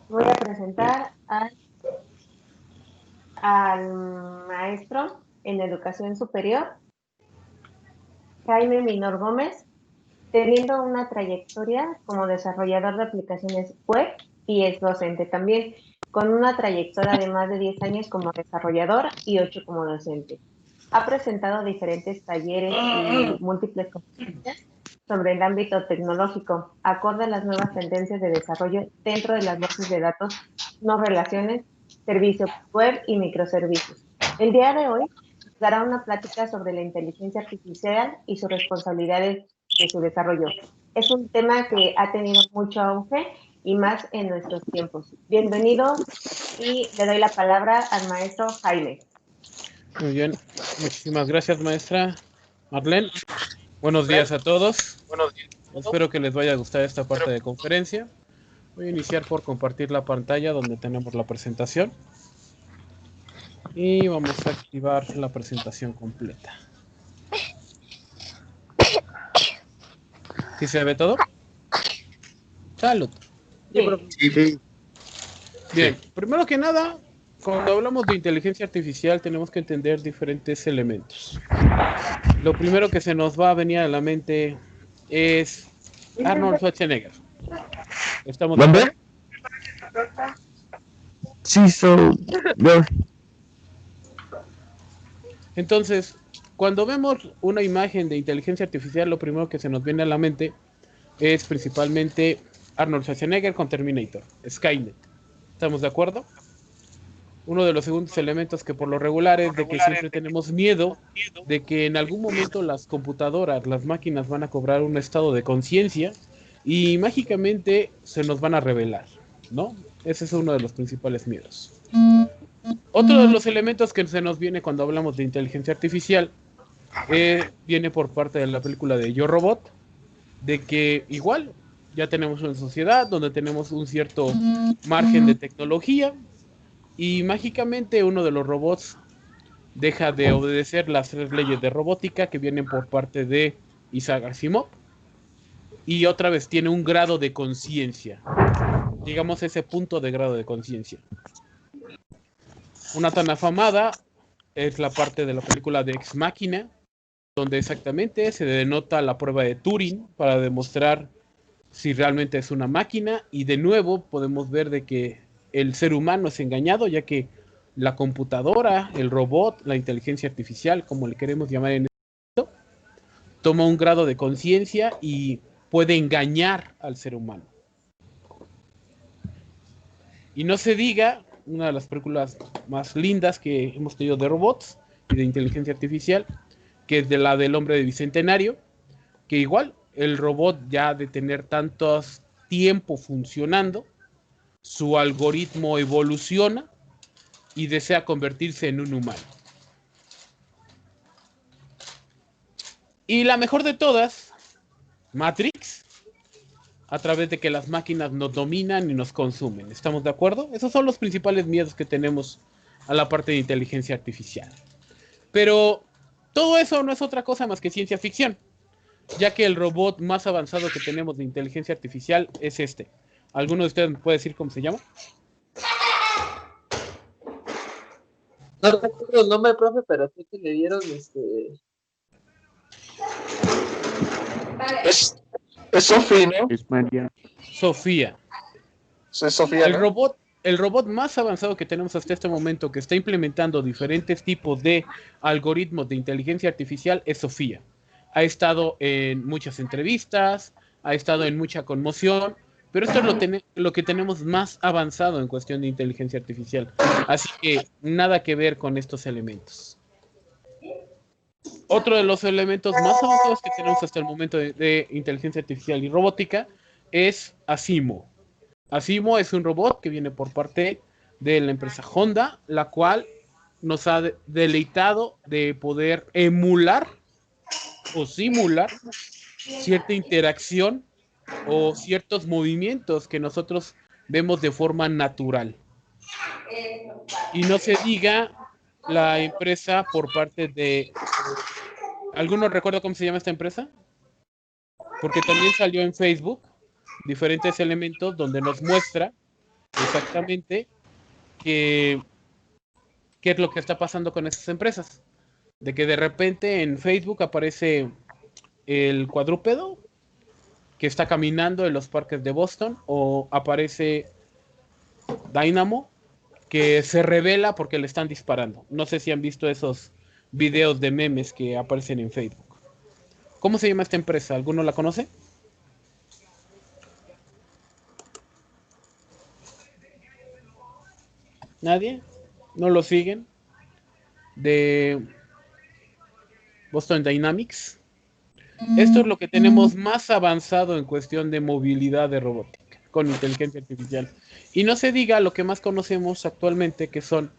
Voy a presentar al maestro en educación superior, Jaime Minor Gómez, teniendo una trayectoria como desarrollador de aplicaciones web y es docente también, con una trayectoria de más de 10 años como desarrollador y 8 como docente. Ha presentado diferentes talleres y múltiples conferencias sobre el ámbito tecnológico, acorde a las nuevas tendencias de desarrollo dentro de las bases de datos, no relaciones, servicios web y microservicios. El día de hoy dará una plática sobre la inteligencia artificial y sus responsabilidades de su desarrollo. Es un tema que ha tenido mucho auge y más en nuestros tiempos. Bienvenido y le doy la palabra al maestro Jaime. Muy bien, muchísimas gracias, maestra Marlene. Buenos días a todos. Espero que les vaya a gustar esta parte de conferencia. Voy a iniciar por compartir la pantalla donde tenemos la presentación. Y vamos a activar la presentación completa. ¿Sí se ve todo? Salud. Sí. Bien, primero que nada, cuando hablamos de inteligencia artificial tenemos que entender diferentes elementos. Lo primero que se nos va a venir a la mente es Arnold Schwarzenegger. ¿Estamos de acuerdo? Sí, Entonces, cuando vemos una imagen de inteligencia artificial, lo primero que se nos viene a la mente es principalmente Arnold Schwarzenegger con Terminator, Skynet. ¿Estamos de acuerdo? Uno de los segundos elementos que por lo regular es de que siempre tenemos miedo de que en algún momento las computadoras, las máquinas van a cobrar un estado de conciencia y mágicamente se nos van a revelar, ¿no? Ese es uno de los principales miedos. Otro de los elementos que se nos viene cuando hablamos de inteligencia artificial viene por parte de la película de Yo Robot, de que igual ya tenemos una sociedad donde tenemos un cierto margen de tecnología y mágicamente uno de los robots deja de obedecer las 3 leyes de robótica que vienen por parte de Isaac Asimov y otra vez tiene un grado de conciencia, digamos ese punto de grado de conciencia. Una tan afamada es la parte de la película de Ex Machina, donde exactamente se denota la prueba de Turing para demostrar si realmente es una máquina y de nuevo podemos ver de que el ser humano es engañado ya que la computadora, el robot, la inteligencia artificial, como le queremos llamar en este momento, toma un grado de conciencia y puede engañar al ser humano. Y no se diga, una de las películas más lindas que hemos tenido de robots y de inteligencia artificial, que es de la del hombre de Bicentenario, que igual el robot ya de tener tantos tiempo funcionando, su algoritmo evoluciona y desea convertirse en un humano. Y la mejor de todas, Matrix, a través de que las máquinas nos dominan y nos consumen. ¿Estamos de acuerdo? Esos son los principales miedos que tenemos a la parte de inteligencia artificial. Pero todo eso no es otra cosa más que ciencia ficción, ya que el robot más avanzado que tenemos de inteligencia artificial es este. ¿Alguno de ustedes me puede decir cómo se llama? No recuerdo el nombre, profe, pero sí que le dieron Es Sophie, ¿no? Es María. Sofía. Es Sofía, ¿no? El robot más avanzado que tenemos hasta este momento que está implementando diferentes tipos de algoritmos de inteligencia artificial es Sofía. Ha estado en muchas entrevistas, ha estado en mucha conmoción, pero esto es lo que tenemos más avanzado en cuestión de inteligencia artificial. Así que nada que ver con estos elementos. Otro de los elementos más avanzados que tenemos hasta el momento de inteligencia artificial y robótica es Asimo. Asimo es un robot que viene por parte de la empresa Honda, la cual nos ha deleitado de poder emular o simular cierta interacción o ciertos movimientos que nosotros vemos de forma natural. Y no se diga la empresa por parte de... ¿Alguno recuerda cómo se llama esta empresa? Porque también salió en Facebook. diferentes elementos donde nos muestra exactamente qué es lo que está pasando con esas empresas. De que de repente en Facebook aparece el cuadrúpedo que está caminando en los parques de Boston, o aparece Dynamo que se revela porque le están disparando. No sé si han visto esos videos de memes que aparecen en Facebook. ¿Cómo se llama esta empresa? ¿Alguno la conoce? ¿Nadie? ¿No lo siguen? De Boston Dynamics. Esto es lo que tenemos más avanzado en cuestión de movilidad de robótica con inteligencia artificial. Y no se diga lo que más conocemos actualmente, que son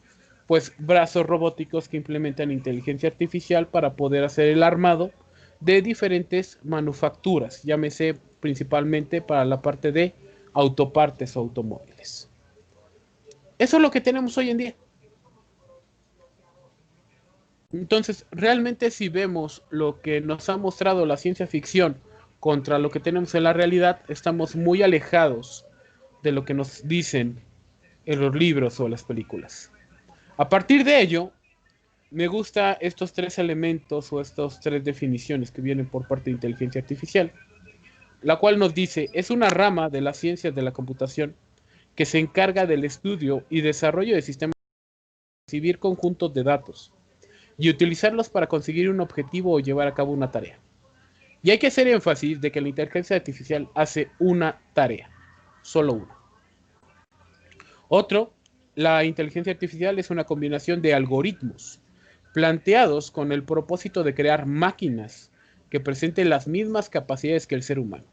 pues brazos robóticos que implementan inteligencia artificial para poder hacer el armado de diferentes manufacturas, llámese principalmente para la parte de autopartes o automóviles. Eso es lo que tenemos hoy en día. Entonces, realmente si vemos lo que nos ha mostrado la ciencia ficción contra lo que tenemos en la realidad, estamos muy alejados de lo que nos dicen en los libros o las películas. A partir de ello, me gusta estos tres elementos o estas tres definiciones que vienen por parte de inteligencia artificial, la cual nos dice, es una rama de las ciencias de la computación que se encarga del estudio y desarrollo de sistemas para recibir conjuntos de datos y utilizarlos para conseguir un objetivo o llevar a cabo una tarea. Y hay que hacer énfasis de que la inteligencia artificial hace una tarea, solo una. Otro, la inteligencia artificial es una combinación de algoritmos planteados con el propósito de crear máquinas que presenten las mismas capacidades que el ser humano.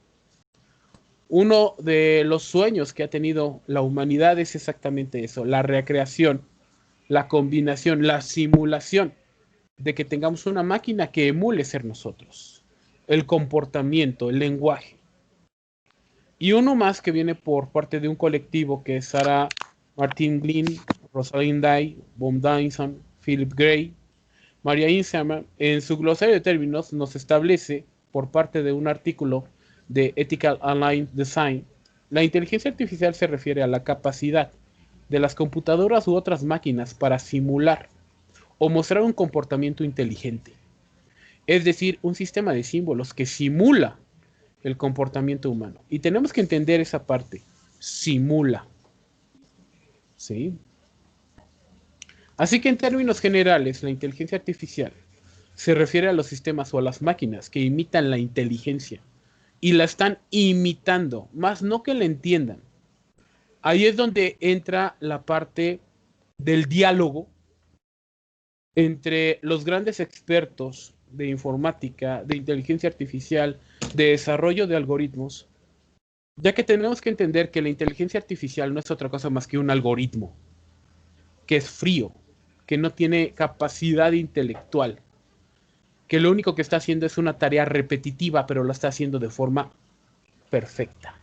Uno de los sueños que ha tenido la humanidad es exactamente eso, la recreación, la combinación, la simulación de que tengamos una máquina que emule ser nosotros, el comportamiento, el lenguaje. Y uno más que viene por parte de un colectivo que es Sarah Martin Glynn, Rosalind Day, Bob Dyson, Philip Gray, Maria Insamer, en su glosario de términos nos establece, por parte de un artículo de Ethical Online Design, la inteligencia artificial se refiere a la capacidad de las computadoras u otras máquinas para simular o mostrar un comportamiento inteligente. Es decir, un sistema de símbolos que simula el comportamiento humano. Y tenemos que entender esa parte. Simula. ¿Sí? Así que en términos generales, la inteligencia artificial se refiere a los sistemas o a las máquinas que imitan la inteligencia. Y la están imitando, más no que la entiendan. Ahí es donde entra la parte del diálogo entre los grandes expertos de informática, de inteligencia artificial, de desarrollo de algoritmos, ya que tenemos que entender que la inteligencia artificial no es otra cosa más que un algoritmo, que es frío, que no tiene capacidad intelectual, que lo único que está haciendo es una tarea repetitiva, pero la está haciendo de forma perfecta.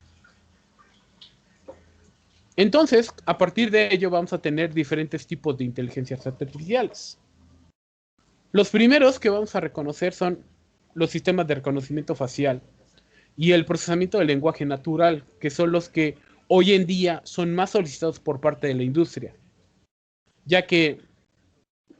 Entonces, a partir de ello vamos a tener diferentes tipos de inteligencias artificiales. Los primeros que vamos a reconocer son los sistemas de reconocimiento facial y el procesamiento del lenguaje natural, que son los que hoy en día son más solicitados por parte de la industria, ya que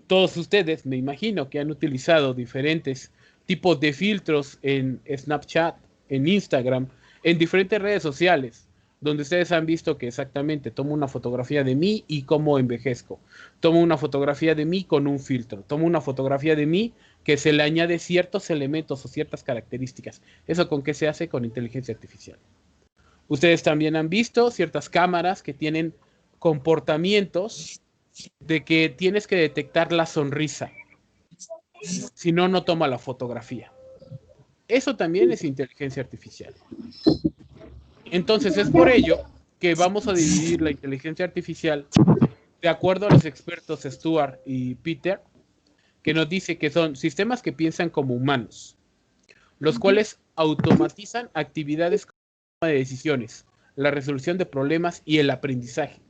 todos ustedes, me imagino, que han utilizado diferentes tipos de filtros en Snapchat, en Instagram, en diferentes redes sociales, donde ustedes han visto que exactamente tomo una fotografía de mí y cómo envejezco. Tomo una fotografía de mí con un filtro. Tomo una fotografía de mí que se le añade ciertos elementos o ciertas características. ¿Eso con qué se hace? Con inteligencia artificial. Ustedes también han visto ciertas cámaras que tienen comportamientos de que tienes que detectar la sonrisa. Si no, no toma la fotografía. Eso también es inteligencia artificial. Entonces es por ello que vamos a dividir la inteligencia artificial de acuerdo a los expertos Stuart y Peter, que nos dice que son sistemas que piensan como humanos, los cuales automatizan actividades como la toma de decisiones, la resolución de problemas y el aprendizaje.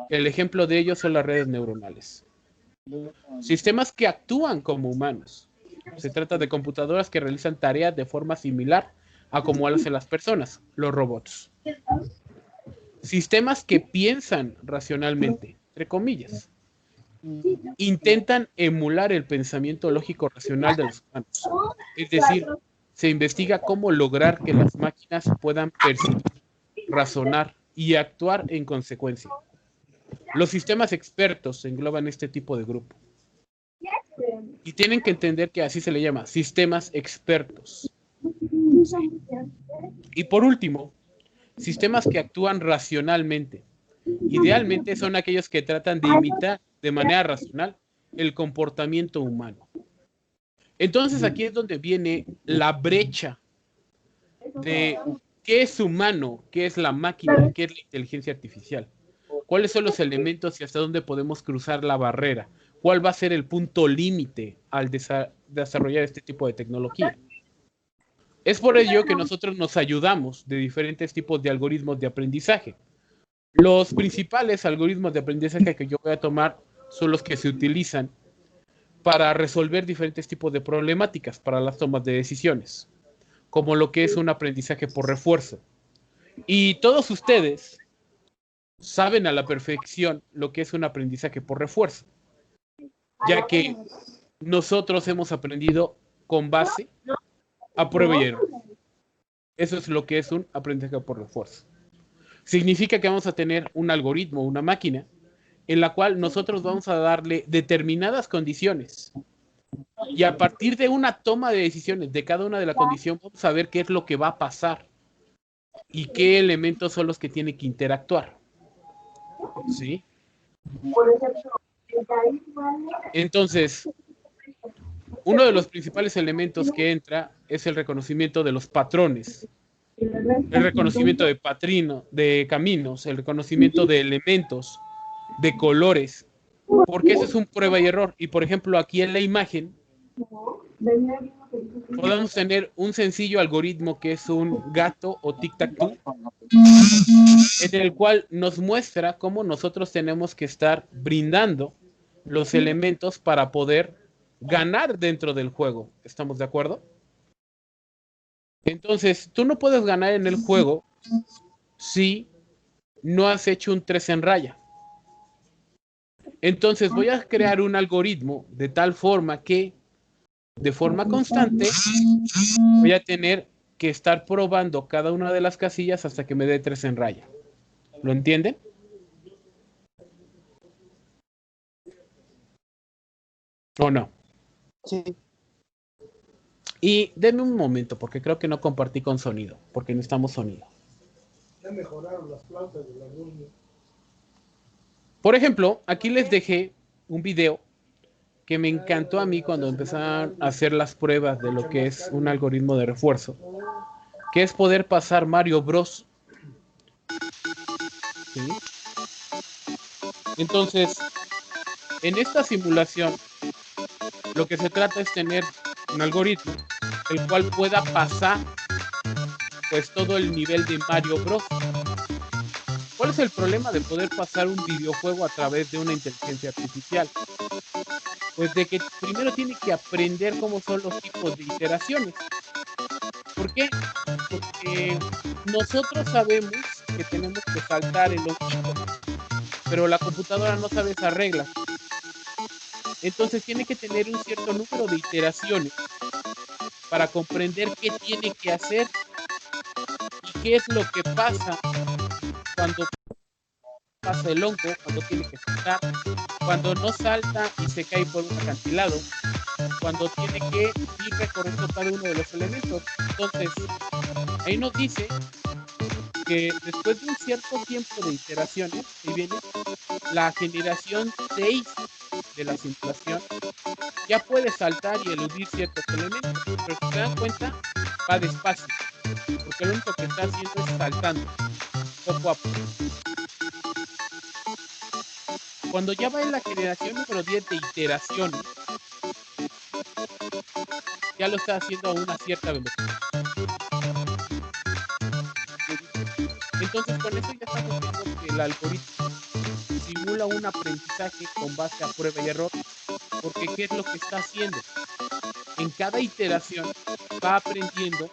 El ejemplo de ello son las redes neuronales. Sistemas que actúan como humanos. Se trata de computadoras que realizan tareas de forma similar a como lo hacen las personas, los robots. Sistemas que piensan racionalmente, entre comillas, intentan emular el pensamiento lógico racional de los humanos. Es decir, se investiga cómo lograr que las máquinas puedan percibir, razonar y actuar en consecuencia. Los sistemas expertos engloban este tipo de grupo. Y tienen que entender que así se le llama, sistemas expertos. Y por último, sistemas que actúan racionalmente. Idealmente son aquellos que tratan de imitar de manera racional el comportamiento humano. Entonces aquí es donde viene la brecha de qué es humano, qué es la máquina, qué es la inteligencia artificial. ¿Cuáles son los elementos y hasta dónde podemos cruzar la barrera? ¿Cuál va a ser el punto límite al desarrollar este tipo de tecnología? Es por ello que nosotros nos ayudamos de diferentes tipos de algoritmos de aprendizaje. Los principales algoritmos de aprendizaje que yo voy a tomar son los que se utilizan para resolver diferentes tipos de problemáticas para las tomas de decisiones, como lo que es un aprendizaje por refuerzo. Y todos ustedes saben a la perfección lo que es un aprendizaje por refuerzo, ya que nosotros hemos aprendido con base a prueba y error. Eso es lo que es un aprendizaje por refuerzo. Significa que vamos a tener un algoritmo, una máquina, en la cual nosotros vamos a darle determinadas condiciones. Y a partir de una toma de decisiones de cada una de las condiciones, vamos a ver qué es lo que va a pasar y qué elementos son los que tiene que interactuar. ¿Sí? Entonces, uno de los principales elementos que entra es el reconocimiento de los patrones, el reconocimiento de caminos, el reconocimiento de elementos, de colores, porque eso es un prueba y error. Y por ejemplo, aquí en la imagen podemos tener un sencillo algoritmo que es un gato o tic-tac-toe, en el cual nos muestra cómo nosotros tenemos que estar brindando los elementos para poder ganar dentro del juego. ¿Estamos de acuerdo? Entonces, tú no puedes ganar en el juego si no has hecho un 3 en raya. Entonces, voy a crear un algoritmo de tal forma que, de forma constante, voy a tener que estar probando cada una de las casillas hasta que me dé 3 en raya. ¿Lo entienden? ¿O no? Sí. Y denme un momento, porque creo que no compartí con sonido, porque necesitamos sonido. Ya mejoraron las flautas de la luz. Por ejemplo, aquí les dejé un video que me encantó a mí cuando empezaron a hacer las pruebas de lo que es un algoritmo de refuerzo, que es poder pasar Mario Bros. ¿Sí? Entonces, en esta simulación, lo que se trata es tener un algoritmo el cual pueda pasar pues todo el nivel de Mario Bros. ¿Cuál es el problema de poder pasar un videojuego a través de una inteligencia artificial? Pues de que primero tiene que aprender cómo son los tipos de iteraciones. ¿Por qué? Porque nosotros sabemos que tenemos que saltar el ojito, pero la computadora no sabe esa regla. Entonces tiene que tener un cierto número de iteraciones para comprender qué tiene que hacer y qué es lo que pasa cuando pasa el hongo, cuando tiene que saltar, cuando no salta y se cae por un acantilado, cuando tiene que ir recorriendo cada uno de los elementos. Entonces, ahí nos dice que después de un cierto tiempo de iteraciones, ahí viene la generación 6 de la simulación, ya puede saltar y eludir ciertos elementos, pero si se dan cuenta, va despacio, porque lo único que está haciendo es saltando, poco a poco. Cuando ya va en la generación número 10 de iteraciones, ya lo está haciendo a una cierta velocidad. Entonces con eso ya estamos viendo que el algoritmo simula un aprendizaje con base a prueba y error, porque ¿qué es lo que está haciendo? En cada iteración va aprendiendo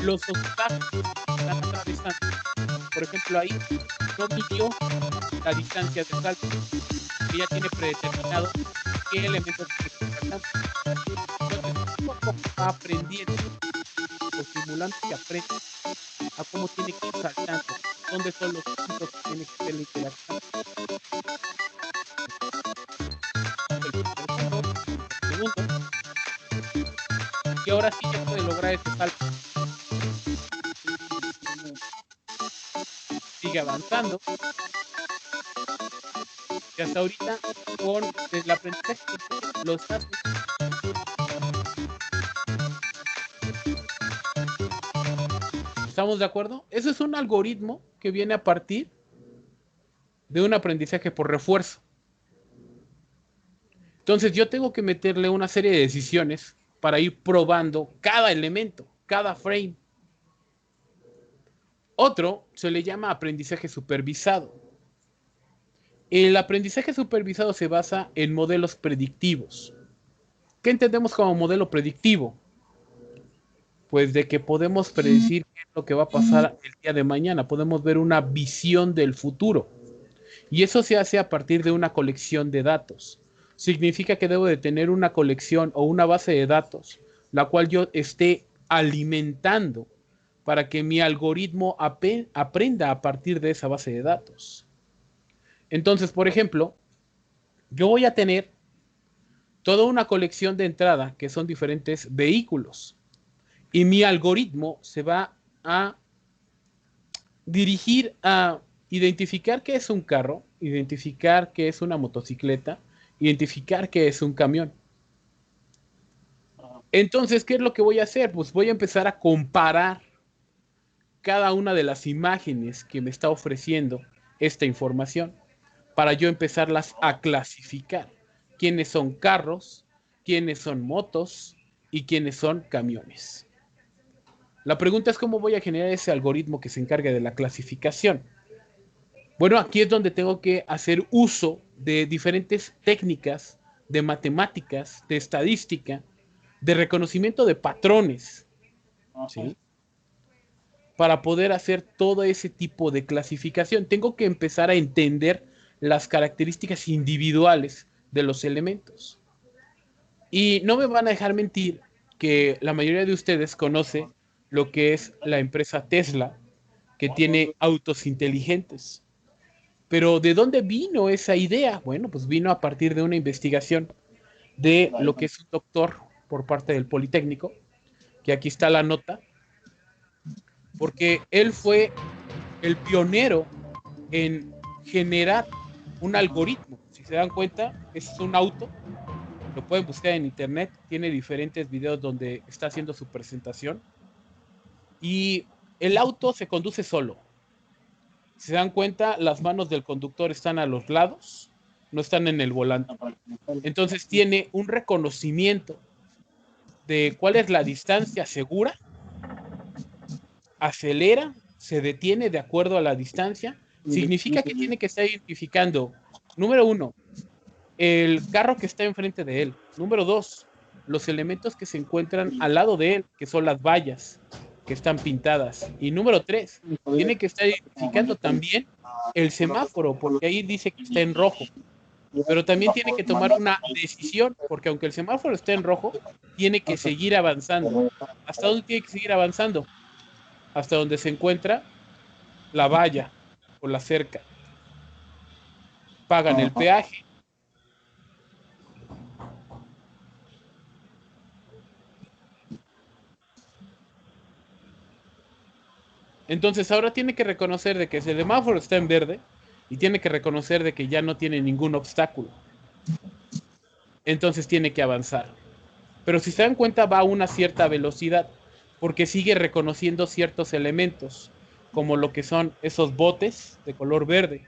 los obstáculos que están atravesando. Por ejemplo, ahí no midió la distancia de salto, que ya tiene predeterminado qué elementos tiene que estar saltando. Entonces, poco a poco va aprendiendo, o simulando que aprende a cómo tiene que ir saltando, dónde son los puntos que tiene que hacer la interacción. El primer punto, el segundo, y ahora sí ya puede lograr ese salto. Sigue avanzando. Y hasta ahorita, con el aprendizaje los hace. ¿Estamos de acuerdo? Eso es un algoritmo que viene a partir de un aprendizaje por refuerzo. Entonces yo tengo que meterle una serie de decisiones para ir probando cada elemento, cada frame. Otro se le llama aprendizaje supervisado. El aprendizaje supervisado se basa en modelos predictivos. ¿Qué entendemos como modelo predictivo? Pues de que podemos predecir qué es lo que va a pasar el día de mañana. Podemos ver una visión del futuro. Y eso se hace a partir de una colección de datos. Significa que debo de tener una colección o una base de datos, la cual yo esté alimentando para que mi algoritmo aprenda a partir de esa base de datos. Entonces, por ejemplo, yo voy a tener toda una colección de entrada que son diferentes vehículos. Y mi algoritmo se va a dirigir a identificar qué es un carro, identificar qué es una motocicleta, identificar qué es un camión. Entonces, ¿qué es lo que voy a hacer? Pues voy a empezar a comparar cada una de las imágenes que me está ofreciendo esta información para yo empezarlas a clasificar. ¿Quiénes son carros? ¿Quiénes son motos? ¿Y quiénes son camiones? La pregunta es cómo voy a generar ese algoritmo que se encargue de la clasificación. Bueno, aquí es donde tengo que hacer uso de diferentes técnicas de matemáticas, de estadística, de reconocimiento de patrones, ¿sí? Para poder hacer todo ese tipo de clasificación. Tengo que empezar a entender las características individuales de los elementos. Y no me van a dejar mentir que la mayoría de ustedes conoce lo que es la empresa Tesla, que tiene autos inteligentes. Pero ¿de dónde vino esa idea? Bueno, pues vino a partir de una investigación de lo que es un doctor por parte del Politécnico, que aquí está la nota, porque él fue el pionero en generar un algoritmo. Si se dan cuenta, es un auto, lo pueden buscar en internet, tiene diferentes videos donde está haciendo su presentación, y el auto se conduce solo. Si se dan cuenta, las manos del conductor están a los lados, no están en el volante. Entonces tiene un reconocimiento de cuál es la distancia segura, acelera, se detiene de acuerdo a la distancia. Significa que tiene que estar identificando, número 1, el carro que está enfrente de él. Número 2, los elementos que se encuentran al lado de él, que son las vallas que están pintadas. Y número 3, tiene que estar identificando también el semáforo, porque ahí dice que está en rojo. Pero también tiene que tomar una decisión, porque aunque el semáforo esté en rojo, tiene que seguir avanzando. ¿Hasta dónde tiene que seguir avanzando? Hasta donde se encuentra la valla o la cerca. Pagan el peaje. Entonces ahora tiene que reconocer de que el semáforo está en verde y tiene que reconocer de que ya no tiene ningún obstáculo. Entonces tiene que avanzar. Pero si se dan cuenta, va a una cierta velocidad porque sigue reconociendo ciertos elementos, como lo que son esos botes de color verde.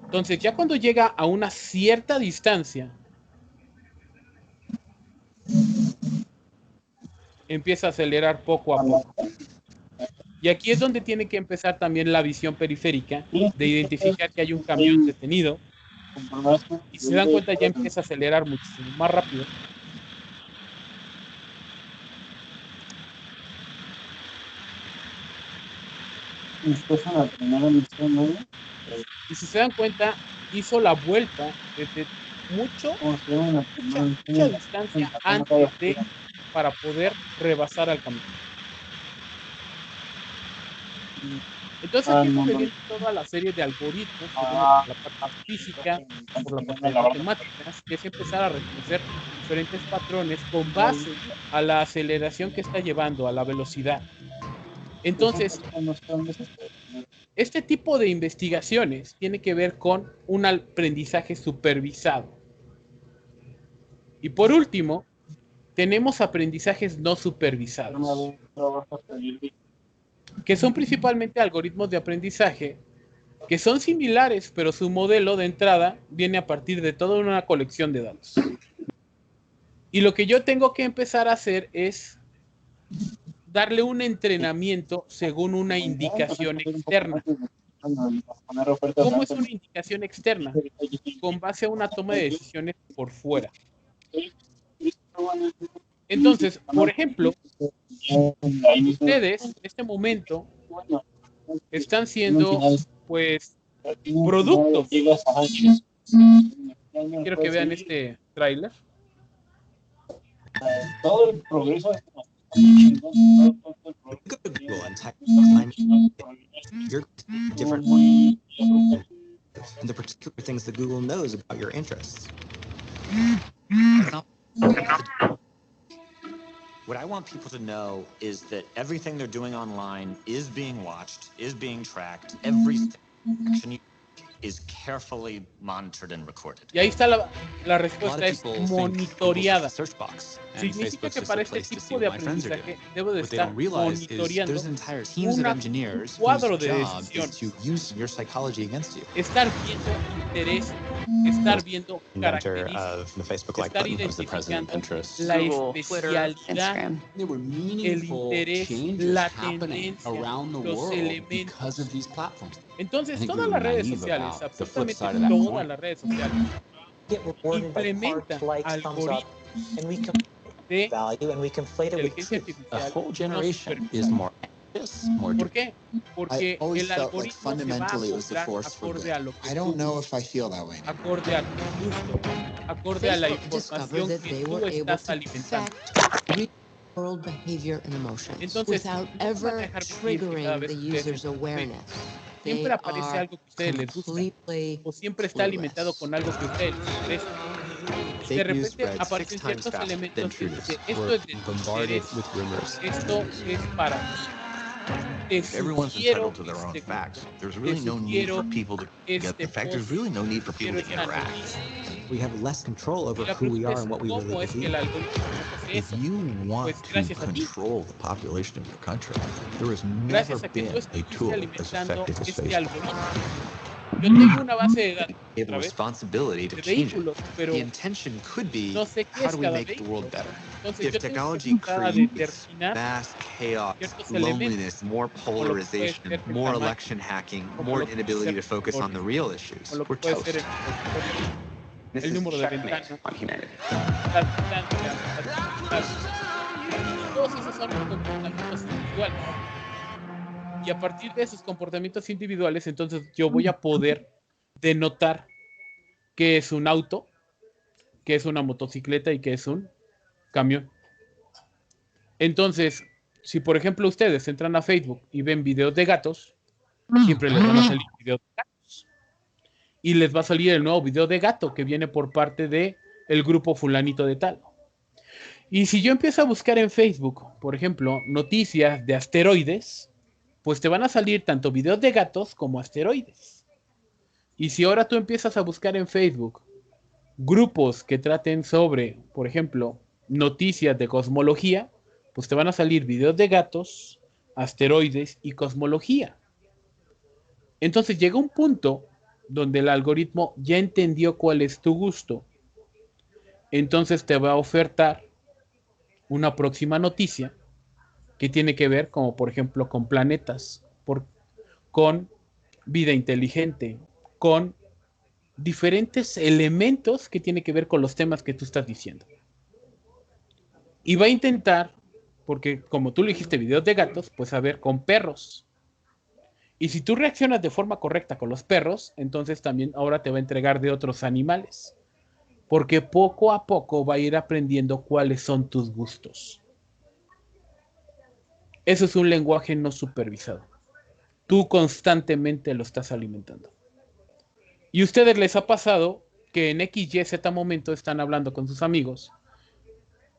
Entonces ya cuando llega a una cierta distancia, empieza a acelerar poco a poco. Y aquí es donde tiene que empezar también la visión periférica de identificar que hay un camión detenido. Y si se dan cuenta, ya empieza a acelerar muchísimo más rápido. Después en la primera misión, ¿no? Y si se dan cuenta, hizo la vuelta desde mucha distancia antes de para poder rebasar al camión. Entonces aquí me viene toda la serie de algoritmos, por la parte física, por la parte de matemáticas, que es empezar a reconocer diferentes patrones con base a la aceleración que está llevando, a la velocidad. Entonces, este tipo de investigaciones tiene que ver con un aprendizaje supervisado. Y por último, tenemos aprendizajes no supervisados, que son principalmente algoritmos de aprendizaje que son similares, pero su modelo de entrada viene a partir de toda una colección de datos. Y lo que yo tengo que empezar a hacer es darle un entrenamiento según una indicación externa. ¿Cómo es una indicación externa? Con base a una toma de decisiones por fuera. Entonces, por ejemplo, ustedes en este momento están siendo, pues, productos. Quiero que vean este tráiler. Todo el progreso you're different and the particular things that Google knows about your interests. What I want people to know is that everything they're doing online is being watched, is being tracked. Every action is carefully monitored and recorded. Y ahí está la respuesta, es monitoreada. Significa que para este tipo de aprendizaje debo de estar monitoreando un cuadro de decisiones. Estar viendo interés, estar viendo características, estar identificando la especialidad, el interés, la tendencia, los elementos. Entonces, todas las redes sociales, absolutamente todas las redes sociales, implementan algoritmos de inteligencia artificial. ¿Por qué? Porque el algoritmo se va a acoplar acorde a lo que acorde a tu gusto, acorde a la información que tú estás alimentando. Entonces, siempre aparece algo que a ustedes les gusta o siempre está alimentado con algo que a ustedes les interesa. De repente aparecen ciertos elementos que dicen, esto es de interés, esto es para Everyone's entitled to their own facts. There's really no need for people to get the facts. There's really no need for people to interact. We have less control over who we are and what we really believe. If you want to control the population of your country, there has never been a tool as effective as Facebook. Yo tengo una base de datos They have a responsibility to change it. The intention could be, how do we make the world better? If technology creates mass chaos, loneliness, more polarization, more election hacking, more inability to focus on the real issues, we're toast. This is checkmate on humanity. Todos esos son comportamientos individuales. Y a partir de esos comportamientos individuales, entonces yo voy a poder denotar qué es un auto, qué es una motocicleta y qué es un camión. Entonces, si por ejemplo ustedes entran a Facebook y ven videos de gatos, siempre les van a salir videos de gatos. Y les va a salir el nuevo video de gato que viene por parte de el grupo fulanito de tal. Y si yo empiezo a buscar en Facebook, por ejemplo, noticias de asteroides, pues te van a salir tanto videos de gatos como asteroides. Y si ahora tú empiezas a buscar en Facebook grupos que traten sobre, por ejemplo, noticias de cosmología, pues te van a salir videos de gatos, asteroides y cosmología. Entonces llega un punto donde el algoritmo ya entendió cuál es tu gusto. Entonces te va a ofertar una próxima noticia que tiene que ver, como por ejemplo, con planetas, con vida inteligente, con diferentes elementos que tienen que ver con los temas que tú estás diciendo. Y va a intentar, porque como tú le dijiste videos de gatos, pues a ver con perros. Y si tú reaccionas de forma correcta con los perros, entonces también ahora te va a entregar de otros animales. Porque poco a poco va a ir aprendiendo cuáles son tus gustos. Eso es un lenguaje no supervisado. Tú constantemente lo estás alimentando. Y a ustedes les ha pasado que en X, Y, Z momento están hablando con sus amigos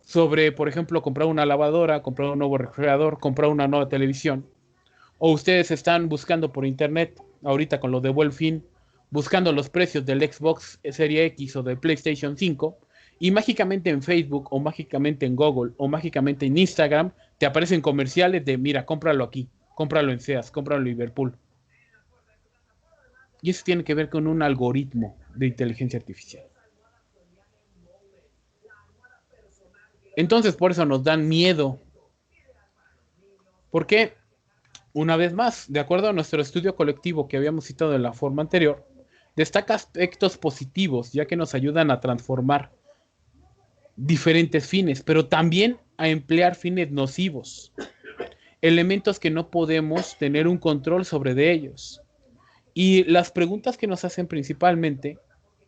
sobre, por ejemplo, comprar una lavadora, comprar un nuevo refrigerador, comprar una nueva televisión. O ustedes están buscando por internet, ahorita con lo de Buen Fin, buscando los precios del Xbox Series X o del PlayStation 5, y mágicamente en Facebook, o mágicamente en Google, o mágicamente en Instagram, te aparecen comerciales de, mira, cómpralo aquí, cómpralo en Sears, cómpralo en Liverpool. Y eso tiene que ver con un algoritmo de inteligencia artificial. Entonces, por eso nos dan miedo. ¿Por qué? Una vez más, de acuerdo a nuestro estudio colectivo que habíamos citado en la forma anterior, destaca aspectos positivos, ya que nos ayudan a transformar diferentes fines, pero también a emplear fines nocivos, elementos que no podemos tener un control sobre de ellos. Y las preguntas que nos hacen principalmente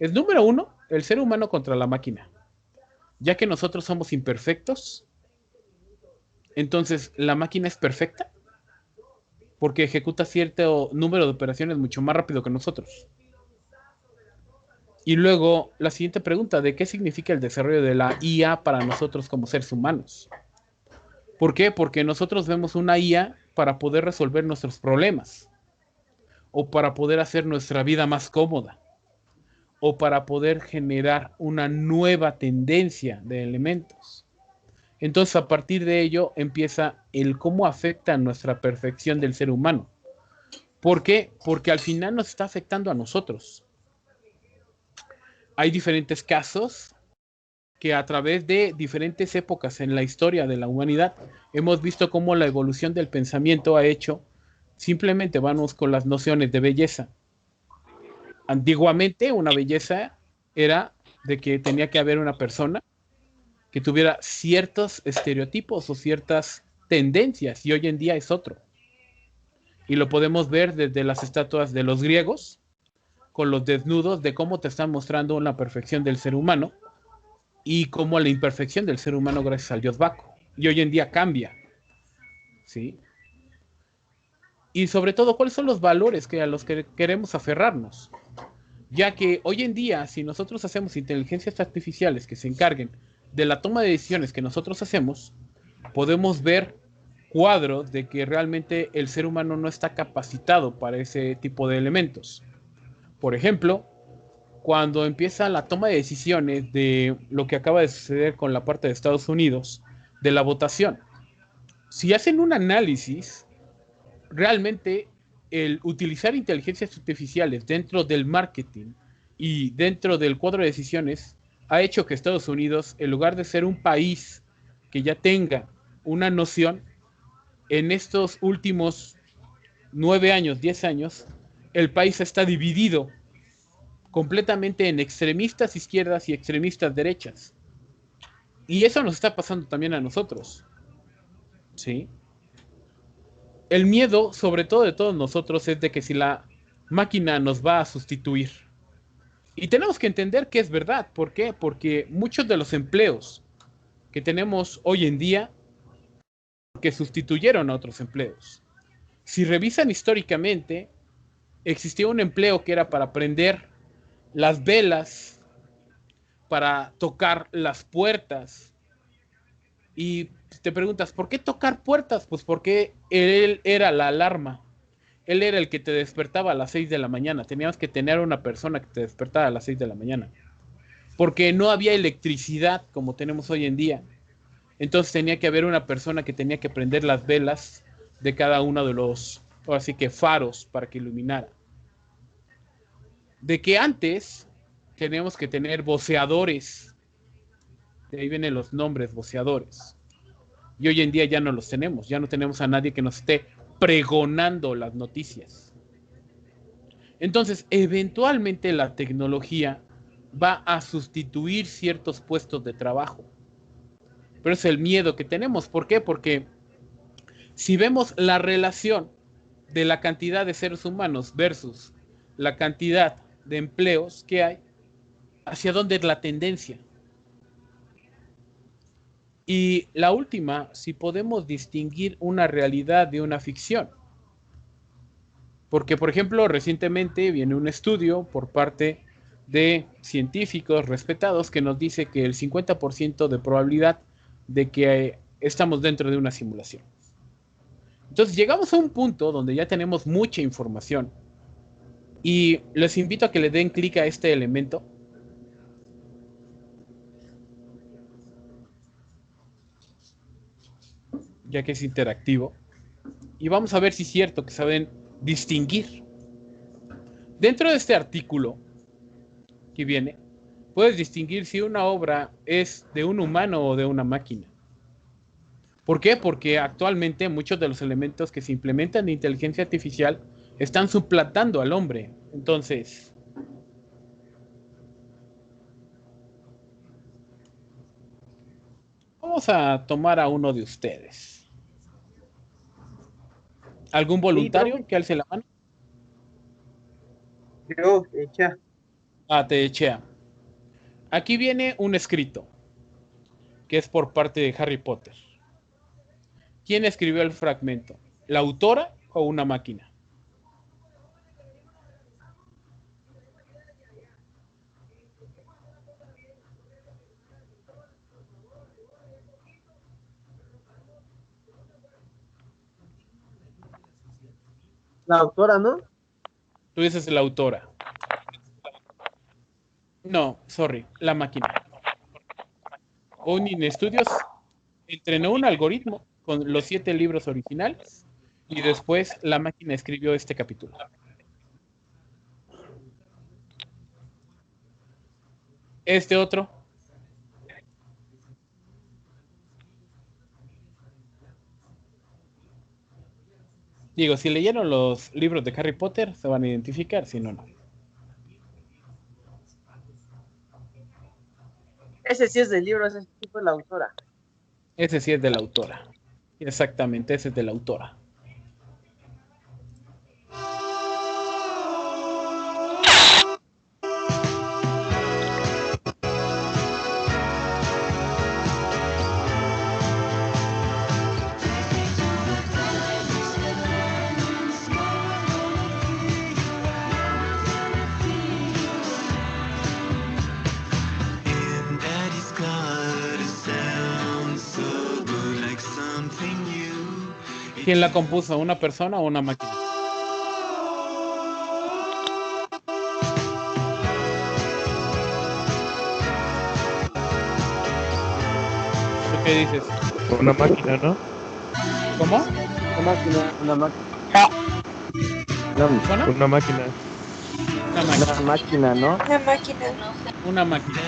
es, número uno, el ser humano contra la máquina. Ya que nosotros somos imperfectos, entonces, ¿la máquina es perfecta? Porque ejecuta cierto número de operaciones mucho más rápido que nosotros. Y luego, la siguiente pregunta, ¿de qué significa el desarrollo de la IA para nosotros como seres humanos? ¿Por qué? Porque nosotros vemos una IA para poder resolver nuestros problemas, o para poder hacer nuestra vida más cómoda, o para poder generar una nueva tendencia de elementos. Entonces, a partir de ello, empieza el cómo afecta nuestra perfección del ser humano. ¿Por qué? Porque al final nos está afectando a nosotros. Hay diferentes casos que a través de diferentes épocas en la historia de la humanidad hemos visto cómo la evolución del pensamiento ha hecho, simplemente vamos con las nociones de belleza. Antiguamente una belleza era de que tenía que haber una persona que tuviera ciertos estereotipos o ciertas tendencias, y hoy en día es otro. Y lo podemos ver desde las estatuas de los griegos, con los desnudos, de cómo te están mostrando una perfección del ser humano, y cómo la imperfección del ser humano gracias al dios Baco. Y hoy en día cambia. ¿Sí? Y sobre todo, ¿cuáles son los valores a los que queremos aferrarnos? Ya que hoy en día, si nosotros hacemos inteligencias artificiales que se encarguen de la toma de decisiones que nosotros hacemos, podemos ver cuadros de que realmente el ser humano no está capacitado para ese tipo de elementos. Por ejemplo, cuando empieza la toma de decisiones de lo que acaba de suceder con la parte de Estados Unidos, de la votación. Si hacen un análisis, realmente el utilizar inteligencias artificiales dentro del marketing y dentro del cuadro de decisiones ha hecho que Estados Unidos, en lugar de ser un país que ya tenga una noción, en estos últimos 9 años, 10 años, el país está dividido completamente en extremistas izquierdas y extremistas derechas. Y eso nos está pasando también a nosotros. ¿Sí? El miedo, sobre todo de todos nosotros, es de que si la máquina nos va a sustituir. Y tenemos que entender que es verdad. ¿Por qué? Porque muchos de los empleos que tenemos hoy en día que sustituyeron a otros empleos. Si revisan históricamente, existía un empleo que era para prender las velas, para tocar las puertas. Y te preguntas, ¿por qué tocar puertas? Pues porque él era la alarma. Él era el que te despertaba a las 6 de la mañana. Teníamos que tener una persona que te despertara a las 6 de la mañana. Porque no había electricidad como tenemos hoy en día. Entonces tenía que haber una persona que tenía que prender las velas de cada uno de los, así que faros para que iluminara. De que antes teníamos que tener voceadores. De ahí vienen los nombres, voceadores. Y hoy en día ya no los tenemos. Ya no tenemos a nadie que nos esté pregonando las noticias. Entonces, eventualmente la tecnología va a sustituir ciertos puestos de trabajo. Pero es el miedo que tenemos. ¿Por qué? Porque si vemos la relación de la cantidad de seres humanos versus la cantidad de empleos que hay, hacia dónde es la tendencia. Y la última, si podemos distinguir una realidad de una ficción. Porque, por ejemplo, recientemente viene un estudio por parte de científicos respetados que nos dice que el 50% de probabilidad de que estamos dentro de una simulación. Entonces llegamos a un punto donde ya tenemos mucha información y les invito a que le den clic a este elemento. Ya que es interactivo. Y vamos a ver si es cierto que saben distinguir. Dentro de este artículo que viene, puedes distinguir si una obra es de un humano o de una máquina. ¿Por qué? Porque actualmente muchos de los elementos que se implementan de inteligencia artificial están suplantando al hombre. Entonces, vamos a tomar a uno de ustedes. ¿Algún voluntario que alce la mano? Yo, Echa. Te echea. Aquí viene un escrito que es por parte de Harry Potter. ¿Quién escribió el fragmento? ¿La autora o una máquina? La autora, ¿no? Tú dices la autora. No, sorry, la máquina. Onion Studios entrenó un algoritmo con los 7 libros originales y después la máquina escribió este capítulo. Este otro. Digo, si leyeron los libros de Harry Potter, se van a identificar, si no, no. Ese sí es del libro, ese sí fue la autora. Ese sí es de la autora. Exactamente, ese es de la autora. ¿Quién la compuso? ¿Una persona o una máquina? ¿Tú qué dices? Una máquina, ¿no? ¿Cómo? Una máquina. Una máquina. ¿Persona? Una máquina. Una máquina, ¿no? Una máquina. Una máquina.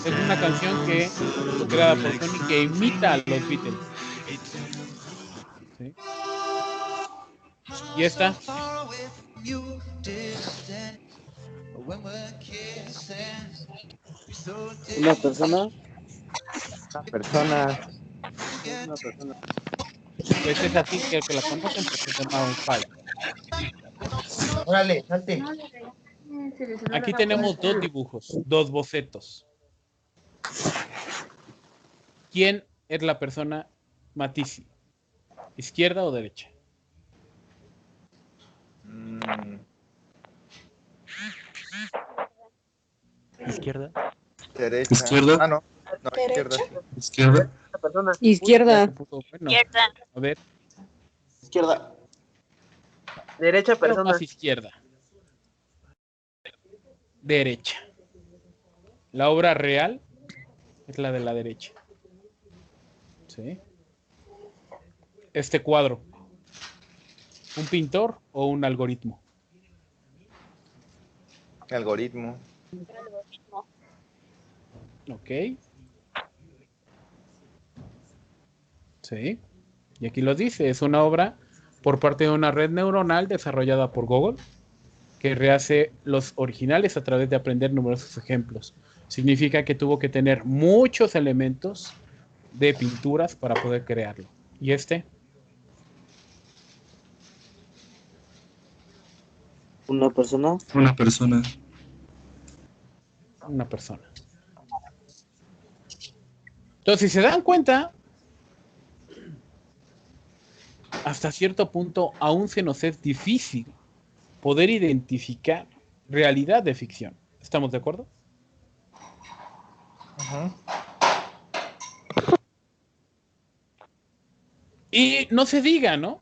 Es una canción que fue creada por Sony que imita a los Beatles. ¿Sí? ¿Y esta? Una persona. Una persona. Pues es así que la conocen porque se llama un file. Órale, salte. Aquí tenemos 2 dibujos, 2 bocetos. ¿Quién es la persona Matisse? ¿Izquierda o derecha? Izquierda. Derecha. Izquierda. Ah, no. No, izquierda. Izquierda. Izquierda. Bueno, a ver. Izquierda. Derecha Pero persona. más izquierda. Derecha. La obra real es la de la derecha. ¿Sí? Este cuadro. ¿Un pintor o un algoritmo? Algoritmo. Ok. Sí. Y aquí lo dice, es una obra por parte de una red neuronal desarrollada por Google que rehace los originales a través de aprender numerosos ejemplos. Significa que tuvo que tener muchos elementos de pinturas para poder crearlo. ¿Y este? ¿Una persona? Una persona. Una persona. Entonces, si se dan cuenta, hasta cierto punto aún se nos es difícil poder identificar realidad de ficción. ¿Estamos de acuerdo? Ajá. Y no se diga, ¿no?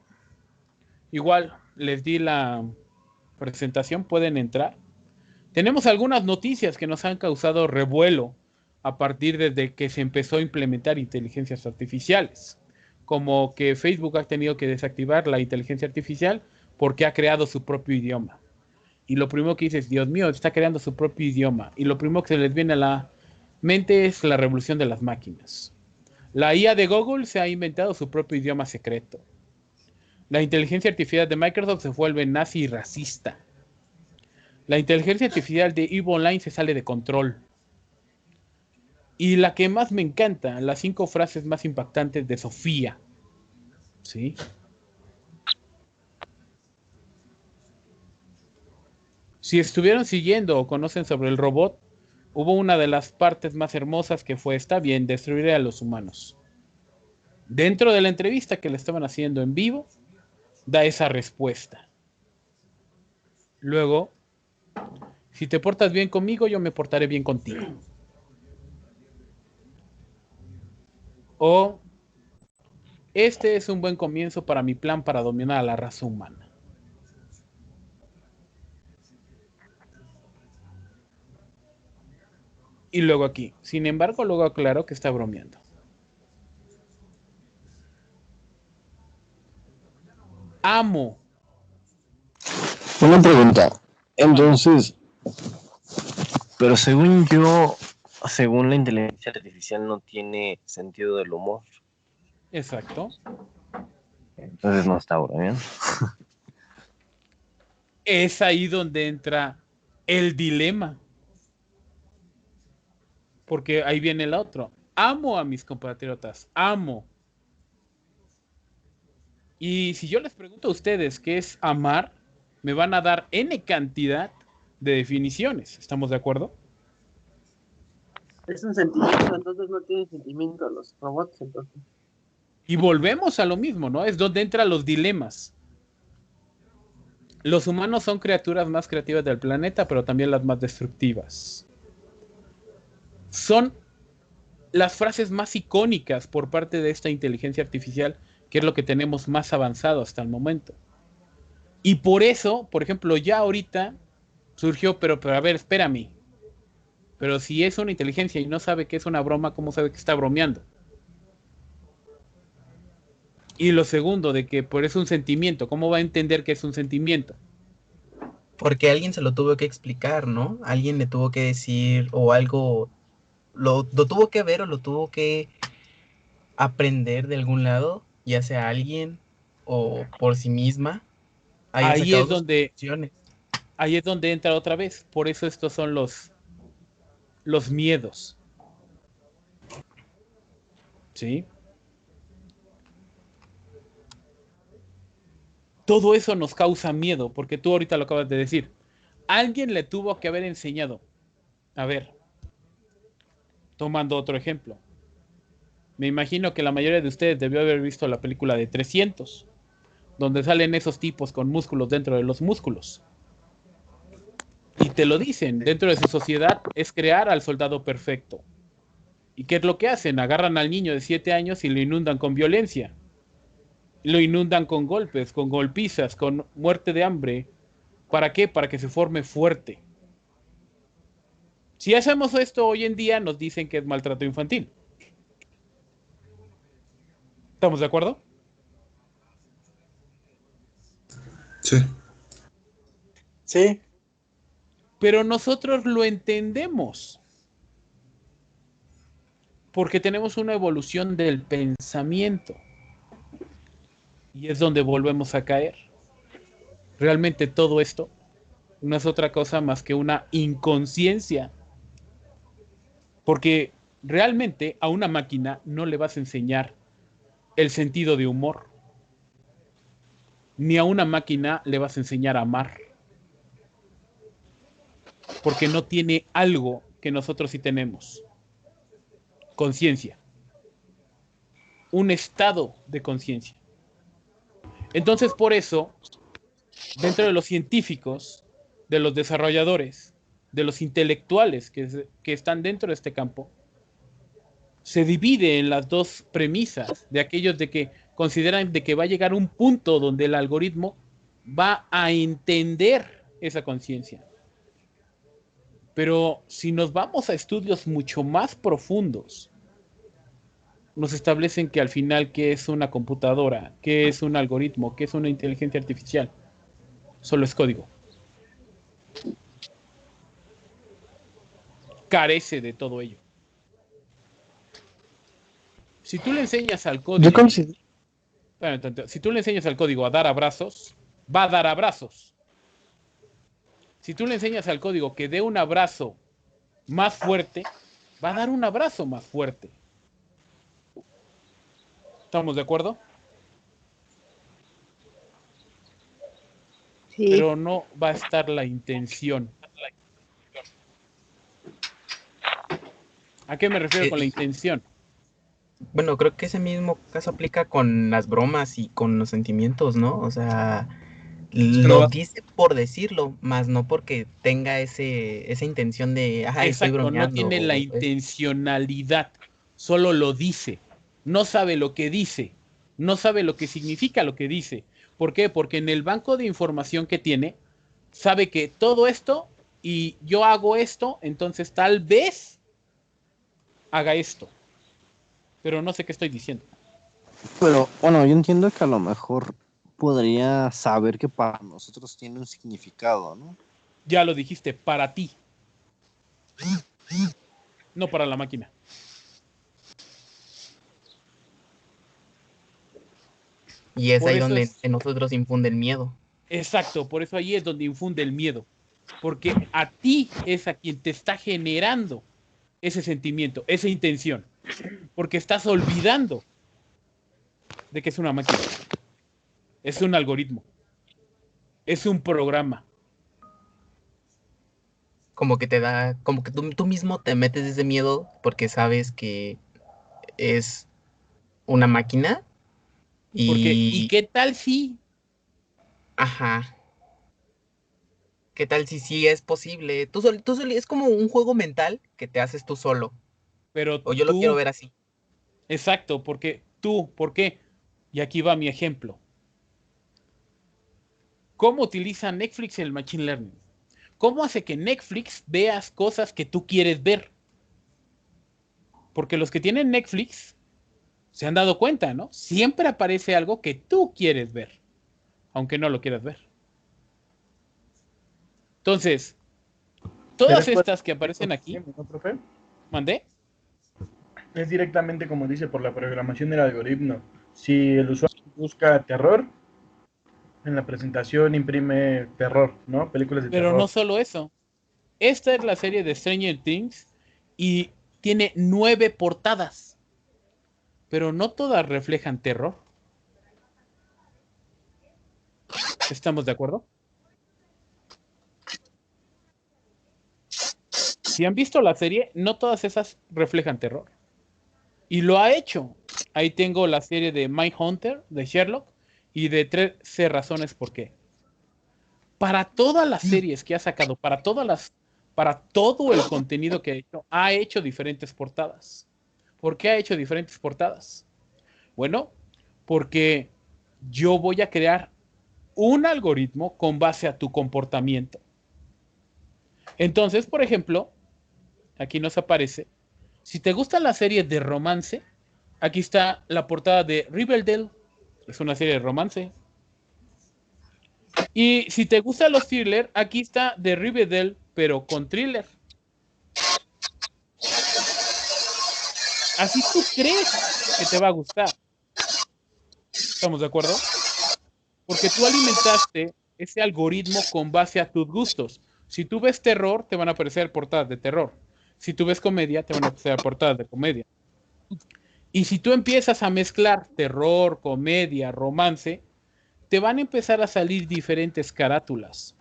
Igual les di la presentación, pueden entrar. Tenemos algunas noticias que nos han causado revuelo a partir desde que se empezó a implementar inteligencias artificiales, como que Facebook ha tenido que desactivar la inteligencia artificial porque ha creado su propio idioma. Y lo primero que dices, Dios mío, está creando su propio idioma. Y lo primero que se les viene a la mente es la revolución de las máquinas. La IA de Google se ha inventado su propio idioma secreto. La inteligencia artificial de Microsoft se vuelve nazi y racista. La inteligencia artificial de EVE Online se sale de control. Y la que más me encanta, las 5 frases más impactantes de Sofía. ¿Sí? Si estuvieron siguiendo o conocen sobre el robot, hubo una de las partes más hermosas que fue, está bien, destruiré a los humanos. Dentro de la entrevista que le estaban haciendo en vivo, da esa respuesta. Luego, si te portas bien conmigo, yo me portaré bien contigo. O, este es un buen comienzo para mi plan para dominar a la raza humana. Y luego aquí, sin embargo, luego aclaró que está bromeando. Amo. Una pregunta. Entonces, pero según yo, según la inteligencia artificial no tiene sentido del humor. Exacto. Entonces no está bromeando. Es ahí donde entra el dilema. Porque ahí viene el otro. Amo a mis compatriotas. Amo. Y si yo les pregunto a ustedes qué es amar, me van a dar N cantidad de definiciones. ¿Estamos de acuerdo? Es un sentimiento, entonces no tienen sentimiento los robots, entonces. Y volvemos a lo mismo, ¿no? Es donde entran los dilemas. Los humanos son criaturas más creativas del planeta, pero también las más destructivas. Son las frases más icónicas por parte de esta inteligencia artificial, que es lo que tenemos más avanzado hasta el momento. Y por eso, por ejemplo, ya ahorita surgió, pero a ver, espérame. Pero si es una inteligencia y no sabe que es una broma, ¿cómo sabe que está bromeando? Y lo segundo, de que por eso es un sentimiento, ¿cómo va a entender que es un sentimiento? Porque alguien se lo tuvo que explicar, ¿no? Alguien le tuvo que decir o algo, lo tuvo que ver o lo tuvo que aprender de algún lado, ya sea alguien o por sí misma. Ahí es donde entra otra vez. Por eso estos son los miedos. ¿Sí? Todo eso nos causa miedo, porque tú ahorita lo acabas de decir. Alguien le tuvo que haber enseñado. A ver, tomando otro ejemplo. Me imagino que la mayoría de ustedes debió haber visto la película de 300, donde salen esos tipos con músculos dentro de los músculos. Y te lo dicen, dentro de su sociedad es crear al soldado perfecto. ¿Y qué es lo que hacen? Agarran al niño de 7 años y lo inundan con violencia. Lo inundan con golpes, con golpizas, con muerte de hambre. ¿Para qué? Para que se forme fuerte. Si hacemos esto hoy en día, nos dicen que es maltrato infantil. ¿Estamos de acuerdo? Sí. Sí. Pero nosotros lo entendemos. Porque tenemos una evolución del pensamiento. Y es donde volvemos a caer. Realmente todo esto no es otra cosa más que una inconsciencia. Porque realmente a una máquina no le vas a enseñar el sentido de humor. Ni a una máquina le vas a enseñar a amar. porque no tiene algo que nosotros sí tenemos. Conciencia. Un estado de conciencia. Entonces, por eso, dentro de los científicos, de los desarrolladores, de los intelectuales que están dentro de este campo, se divide en las dos premisas de aquellos de que consideran de que va a llegar un punto donde el algoritmo va a entender esa conciencia. Pero si nos vamos a estudios mucho más profundos, nos establecen que al final, ¿qué es una computadora? ¿Qué es un algoritmo? ¿Qué es una inteligencia artificial? Solo es código. Carece de todo ello. Si tú le enseñas al código... si tú le enseñas al código a dar abrazos, va a dar abrazos. Si tú le enseñas al código que dé un abrazo más fuerte, va a dar un abrazo más fuerte. ¿Estamos de acuerdo? Sí. Pero no va a estar la intención. ¿A qué me refiero con la intención? Bueno, creo que ese mismo caso aplica con las bromas y con los sentimientos, ¿no? O sea, lo dice por decirlo, más no porque tenga esa intención de, estoy bromeando. No tiene la intencionalidad, solo lo dice. No sabe lo que dice, no sabe lo que significa lo que dice. ¿Por qué? Porque en el banco de información que tiene, sabe que todo esto y yo hago esto, entonces tal vez haga esto. Pero no sé qué estoy diciendo. Pero, bueno, yo entiendo que a lo mejor podría saber que para nosotros tiene un significado, ¿no? Ya lo dijiste, para ti. No para la máquina. Y es ahí donde nosotros infunden miedo. Exacto, por eso ahí es donde infunde el miedo. Porque a ti es a quien te está generando ese sentimiento, esa intención. Porque estás olvidando de que es una máquina. Es un algoritmo. Es un programa. Como que tú mismo te metes ese miedo porque sabes que es una máquina. ¿Y qué tal si? Ajá. ¿Qué tal si sí es posible? Es como un juego mental que te haces tú solo. O yo lo quiero ver así. Exacto, ¿por qué? Y aquí va mi ejemplo. ¿Cómo utiliza Netflix el Machine Learning? ¿Cómo hace que Netflix veas cosas que tú quieres ver? Porque los que tienen Netflix se han dado cuenta, ¿no? Siempre aparece algo que tú quieres ver, aunque no lo quieras ver. Entonces, todas estas que aparecen aquí... ¿No, profe? ¿Mandé? Es directamente, como dice, por la programación del algoritmo. Si el usuario busca terror, en la presentación imprime terror, ¿no? Películas de terror. Pero no solo eso. Esta es la serie de Stranger Things y tiene 9 portadas. Pero no todas reflejan terror. ¿Estamos de acuerdo? Si han visto la serie, no todas esas reflejan terror. Y lo ha hecho. Ahí tengo la serie de Mindhunter, de Sherlock, y de 13 razones por qué. Para todas las series que ha sacado, para todo el contenido que ha hecho diferentes portadas. ¿Por qué ha hecho diferentes portadas? Bueno, porque yo voy a crear un algoritmo con base a tu comportamiento. Entonces, por ejemplo, aquí nos aparece, si te gusta la serie de romance, aquí está la portada de Riverdale, es una serie de romance. Y si te gustan los thrillers, aquí está de Riverdale, pero con thriller. Así tú crees que te va a gustar. ¿Estamos de acuerdo? Porque tú alimentaste ese algoritmo con base a tus gustos. Si tú ves terror, te van a aparecer portadas de terror. Si tú ves comedia, te van a aparecer portadas de comedia. Y si tú empiezas a mezclar terror, comedia, romance, te van a empezar a salir diferentes carátulas.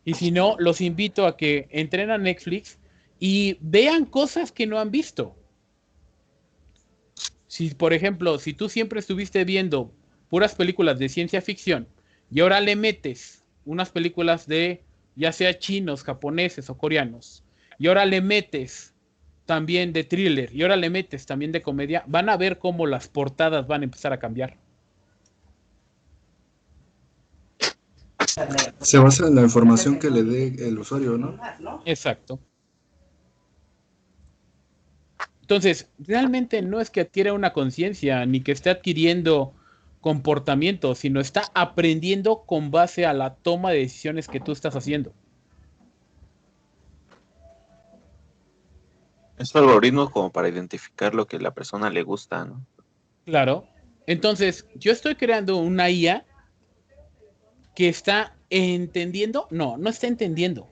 Y si no, los invito a que entren a Netflix y vean cosas que no han visto. Si, por ejemplo, si tú siempre estuviste viendo puras películas de ciencia ficción y ahora le metes unas películas de ya sea chinos, japoneses o coreanos, y ahora le metes también de thriller y ahora le metes también de comedia, van a ver cómo las portadas van a empezar a cambiar. Se basa en la información que le dé el usuario, ¿no? Exacto. Entonces, realmente no es que adquiera una conciencia ni que esté adquiriendo comportamiento, sino está aprendiendo con base a la toma de decisiones que tú estás haciendo. Es algoritmo como para identificar lo que a la persona le gusta, ¿no? Claro. Entonces, yo estoy creando una IA que está entendiendo. No está entendiendo.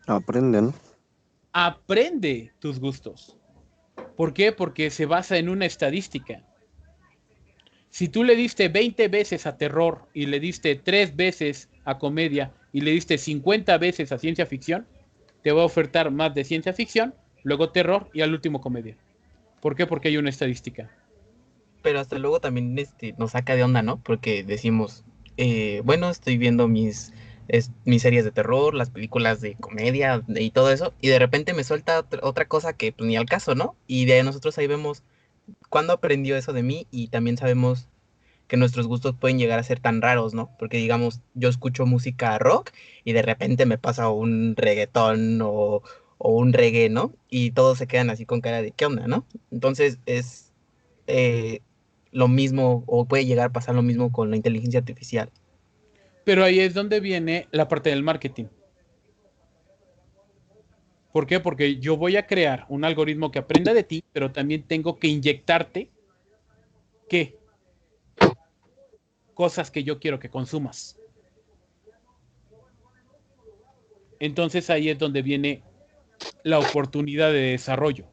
Aprenden. Aprende tus gustos. ¿Por qué? Porque se basa en una estadística. Si tú le diste 20 veces a terror y le diste 3 veces a comedia y le diste 50 veces a ciencia ficción, te va a ofertar más de ciencia ficción, luego terror y al último comedia. ¿Por qué? Porque hay una estadística. Pero hasta luego también nos saca de onda, ¿no? Porque decimos, bueno, estoy viendo mis series de terror, las películas de comedia y todo eso, y de repente me suelta otra cosa que pues, ni al caso, ¿no? Y de nosotros ahí vemos cuándo aprendió eso de mí, y también sabemos que nuestros gustos pueden llegar a ser tan raros, ¿no? Porque digamos, yo escucho música rock y de repente me pasa un reggaetón o un reggae, ¿no? Y todos se quedan así con cara de ¿qué onda, no? Entonces es lo mismo, o puede llegar a pasar lo mismo con la inteligencia artificial. Pero ahí es donde viene la parte del marketing. ¿Por qué? Porque yo voy a crear un algoritmo que aprenda de ti, pero también tengo que inyectarte ¿qué? Cosas que yo quiero que consumas. Entonces ahí es donde viene la oportunidad de desarrollo.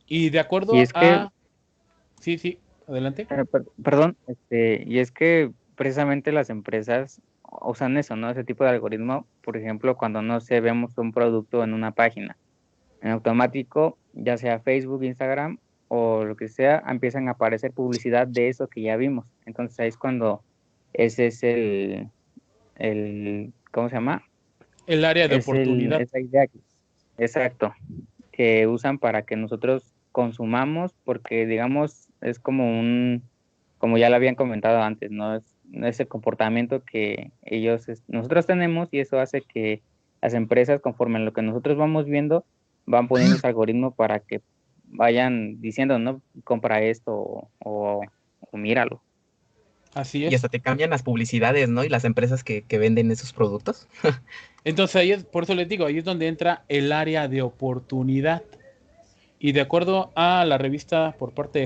Y de acuerdo y es a... Sí, adelante. Perdón, y es que precisamente las empresas usan eso, ¿no? Ese tipo de algoritmo, por ejemplo, cuando no sé, vemos un producto en una página, en automático, ya sea Facebook, Instagram o lo que sea, empiezan a aparecer publicidad de eso que ya vimos. Entonces ahí es cuando ese es el ¿cómo se llama? El área de oportunidad. Esa idea, exacto, que usan para que nosotros consumamos, porque digamos es como ya lo habían comentado antes, ¿no? Es ese comportamiento que nosotros tenemos, y eso hace que las empresas, conforme a lo que nosotros vamos viendo, van poniendo ese algoritmo para que vayan diciendo, ¿no? Compra esto o míralo. Así es. Y hasta te cambian las publicidades, ¿no? Y las empresas que venden esos productos. Entonces ahí por eso les digo, ahí es donde entra el área de oportunidad. Y de acuerdo a la revista por parte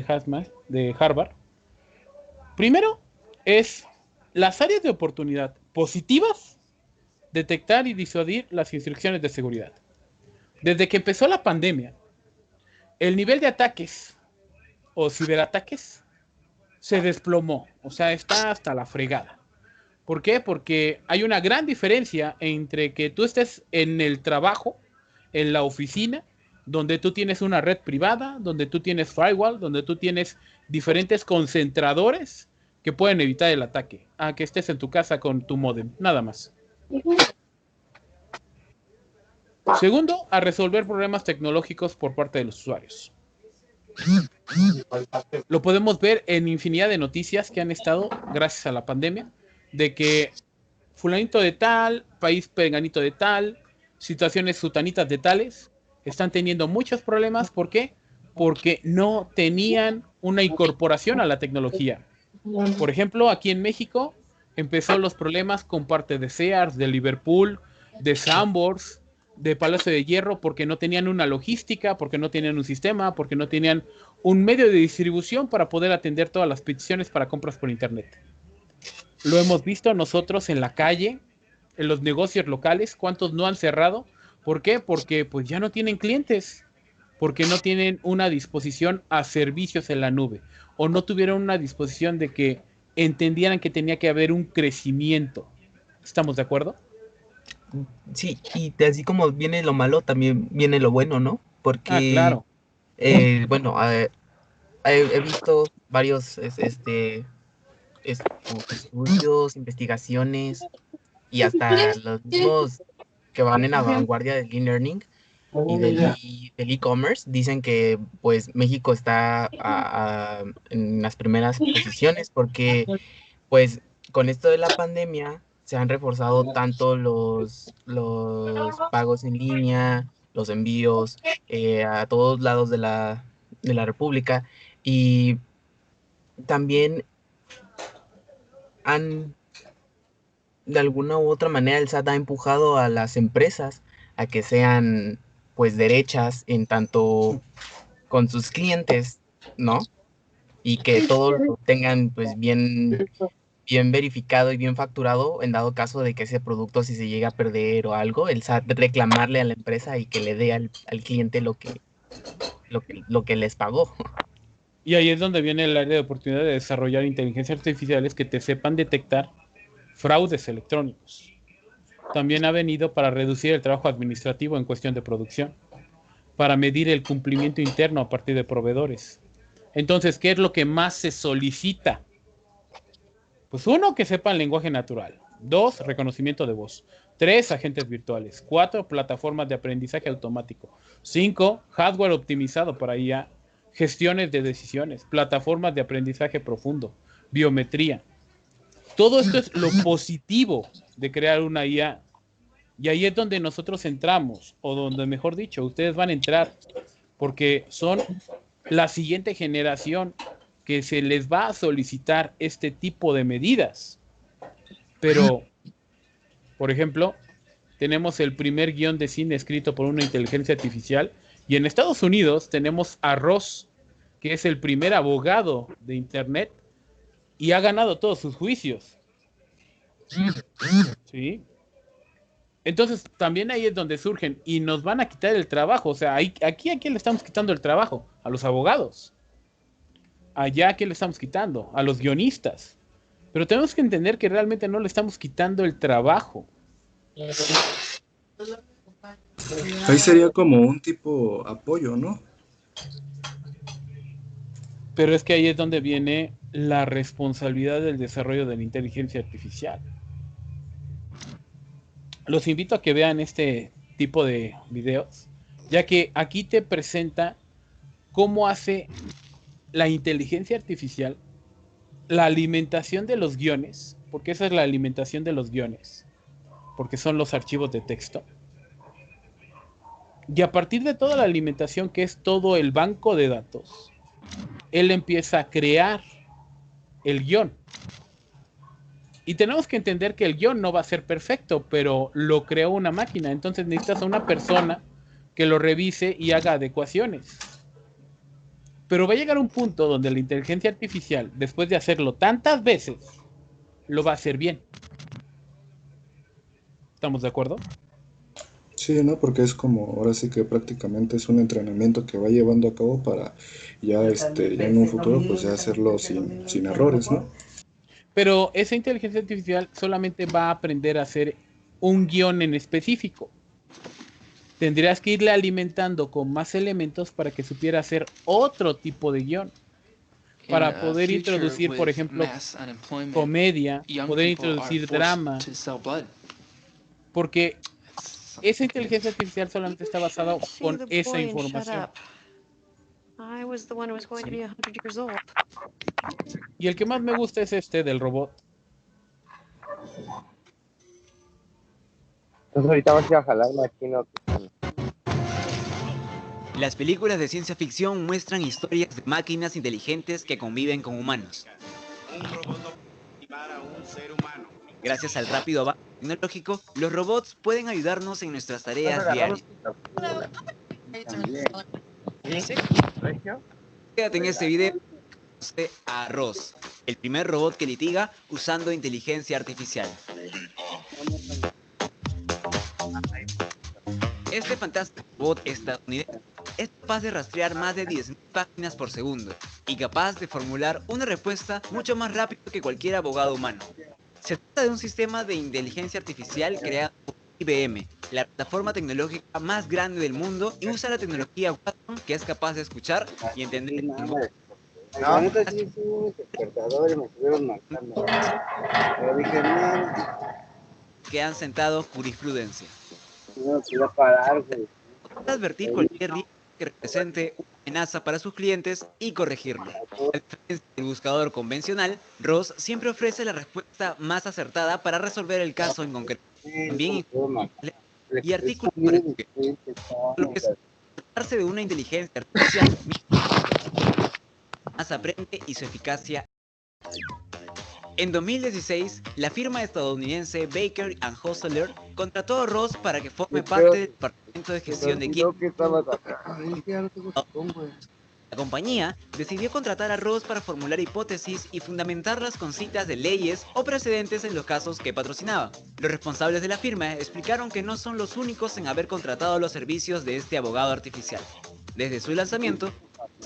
de Harvard, primero es las áreas de oportunidad positivas, detectar y disuadir las instrucciones de seguridad. Desde que empezó la pandemia, el nivel de ataques o ciberataques se desplomó, o sea, está hasta la fregada. ¿Por qué? Porque hay una gran diferencia entre que tú estés en el trabajo, en la oficina, donde tú tienes una red privada, donde tú tienes firewall, donde tú tienes diferentes concentradores que pueden evitar el ataque, a que estés en tu casa con tu módem, nada más. Segundo, a resolver problemas tecnológicos por parte de los usuarios. Lo podemos ver en infinidad de noticias que han estado gracias a la pandemia, de que fulanito de tal, país peganito de tal, situaciones sutanitas de tales, están teniendo muchos problemas. ¿Por qué? Porque no tenían una incorporación a la tecnología. Por ejemplo, aquí en México empezó los problemas con parte de Sears, de Liverpool, de Sanborns, de Palacio de Hierro, porque no tenían una logística, porque no tenían un sistema, porque no tenían un medio de distribución para poder atender todas las peticiones para compras por internet. Lo hemos visto nosotros en la calle, en los negocios locales, cuántos no han cerrado. ¿Por qué? Porque pues ya no tienen clientes, porque no tienen una disposición a servicios en la nube, o no tuvieron una disposición de que entendieran que tenía que haber un crecimiento. ¿Estamos de acuerdo? Sí, y así como viene lo malo, también viene lo bueno, ¿no? Porque, claro. Bueno, he visto varios estudios, investigaciones y hasta los mismos que van en la vanguardia del e-learning y del e-commerce dicen que pues México está en las primeras posiciones porque pues con esto de la pandemia se han reforzado tanto los pagos en línea, los envíos a todos lados de la República y también de alguna u otra manera el SAT ha empujado a las empresas a que sean pues derechas en tanto con sus clientes, ¿no? Y que todo lo tengan pues bien verificado y bien facturado en dado caso de que ese producto si se llega a perder o algo, el SAT reclamarle a la empresa y que le dé al cliente lo que les pagó. Y ahí es donde viene el área de oportunidad de desarrollar inteligencias artificiales que te sepan detectar fraudes electrónicos. También ha venido para reducir el trabajo administrativo en cuestión de producción, para medir el cumplimiento interno a partir de proveedores. Entonces, ¿qué es lo que más se solicita? Pues 1, que sepan lenguaje natural. 2, reconocimiento de voz. 3, agentes virtuales. 4, plataformas de aprendizaje automático. 5, hardware optimizado para IA. Gestiones de decisiones. Plataformas de aprendizaje profundo. Biometría. Todo esto es lo positivo de crear una IA. Y ahí es donde nosotros entramos, o donde, mejor dicho, ustedes van a entrar, porque son la siguiente generación que se les va a solicitar este tipo de medidas. Pero, por ejemplo, tenemos el primer guión de cine escrito por una inteligencia artificial, y en Estados Unidos tenemos a Ross, que es el primer abogado de Internet, y ha ganado todos sus juicios. ¿Sí? Entonces, también ahí es donde surgen y nos van a quitar el trabajo. O sea, aquí ¿a quién le estamos quitando el trabajo? A los abogados. Allá ¿a quién le estamos quitando? A los guionistas. Pero tenemos que entender que realmente no le estamos quitando el trabajo. Ahí sería como un tipo apoyo, ¿no? Pero es que ahí es donde viene la responsabilidad del desarrollo de la inteligencia artificial. Los invito a que vean este tipo de videos, ya que aquí te presenta cómo hace la inteligencia artificial la alimentación de los guiones, porque esa es la alimentación de los guiones, porque son los archivos de texto. Y a partir de toda la alimentación, que es todo el banco de datos, él empieza a crear el guión. Y tenemos que entender que el guión no va a ser perfecto, pero lo creó una máquina. Entonces necesitas a una persona que lo revise y haga adecuaciones. Pero va a llegar un punto donde la inteligencia artificial, después de hacerlo tantas veces, lo va a hacer bien. ¿Estamos de acuerdo? Sí, ¿no? Porque es como, ahora sí que prácticamente es un entrenamiento que va llevando a cabo para ya, ya en un futuro, pues ya hacerlo sin errores, ¿no? Pero esa inteligencia artificial solamente va a aprender a hacer un guión en específico. Tendrías que irle alimentando con más elementos para que supiera hacer otro tipo de guión. Para poder introducir, por ejemplo, comedia, poder introducir drama. Porque esa inteligencia artificial solamente está basada con esa información. Y el que más me gusta es este del robot. Entonces ahorita vamos a ir a jalar máquina. Las películas de ciencia ficción muestran historias de máquinas inteligentes que conviven con humanos. Gracias al rápido avance tecnológico, los robots pueden ayudarnos en nuestras tareas diarias. Quédate en este video a Ross, el primer robot que litiga usando inteligencia artificial. Este fantástico robot estadounidense es capaz de rastrear más de 10.000 páginas por segundo y capaz de formular una respuesta mucho más rápido que cualquier abogado humano. Se trata de un sistema de inteligencia artificial creado por IBM, la plataforma tecnológica más grande del mundo, y usa la tecnología Watson, que es capaz de escuchar y entender que han sentado jurisprudencia. Advertir cualquier riesgo que represente una amenaza para sus clientes y corregirlo. A diferencia del buscador convencional, ROS siempre ofrece la respuesta más acertada para resolver el caso en concreto. También y artículos lo que tratarse de una inteligencia artificial más aprende y su eficacia. En 2016, la firma estadounidense Baker & Hostetler contrató a ROS para que forme parte del departamento de gestión de equipos. La compañía decidió contratar a ROS para formular hipótesis y fundamentarlas con citas de leyes o precedentes en los casos que patrocinaba. Los responsables de la firma explicaron que no son los únicos en haber contratado los servicios de este abogado artificial. Desde su lanzamiento,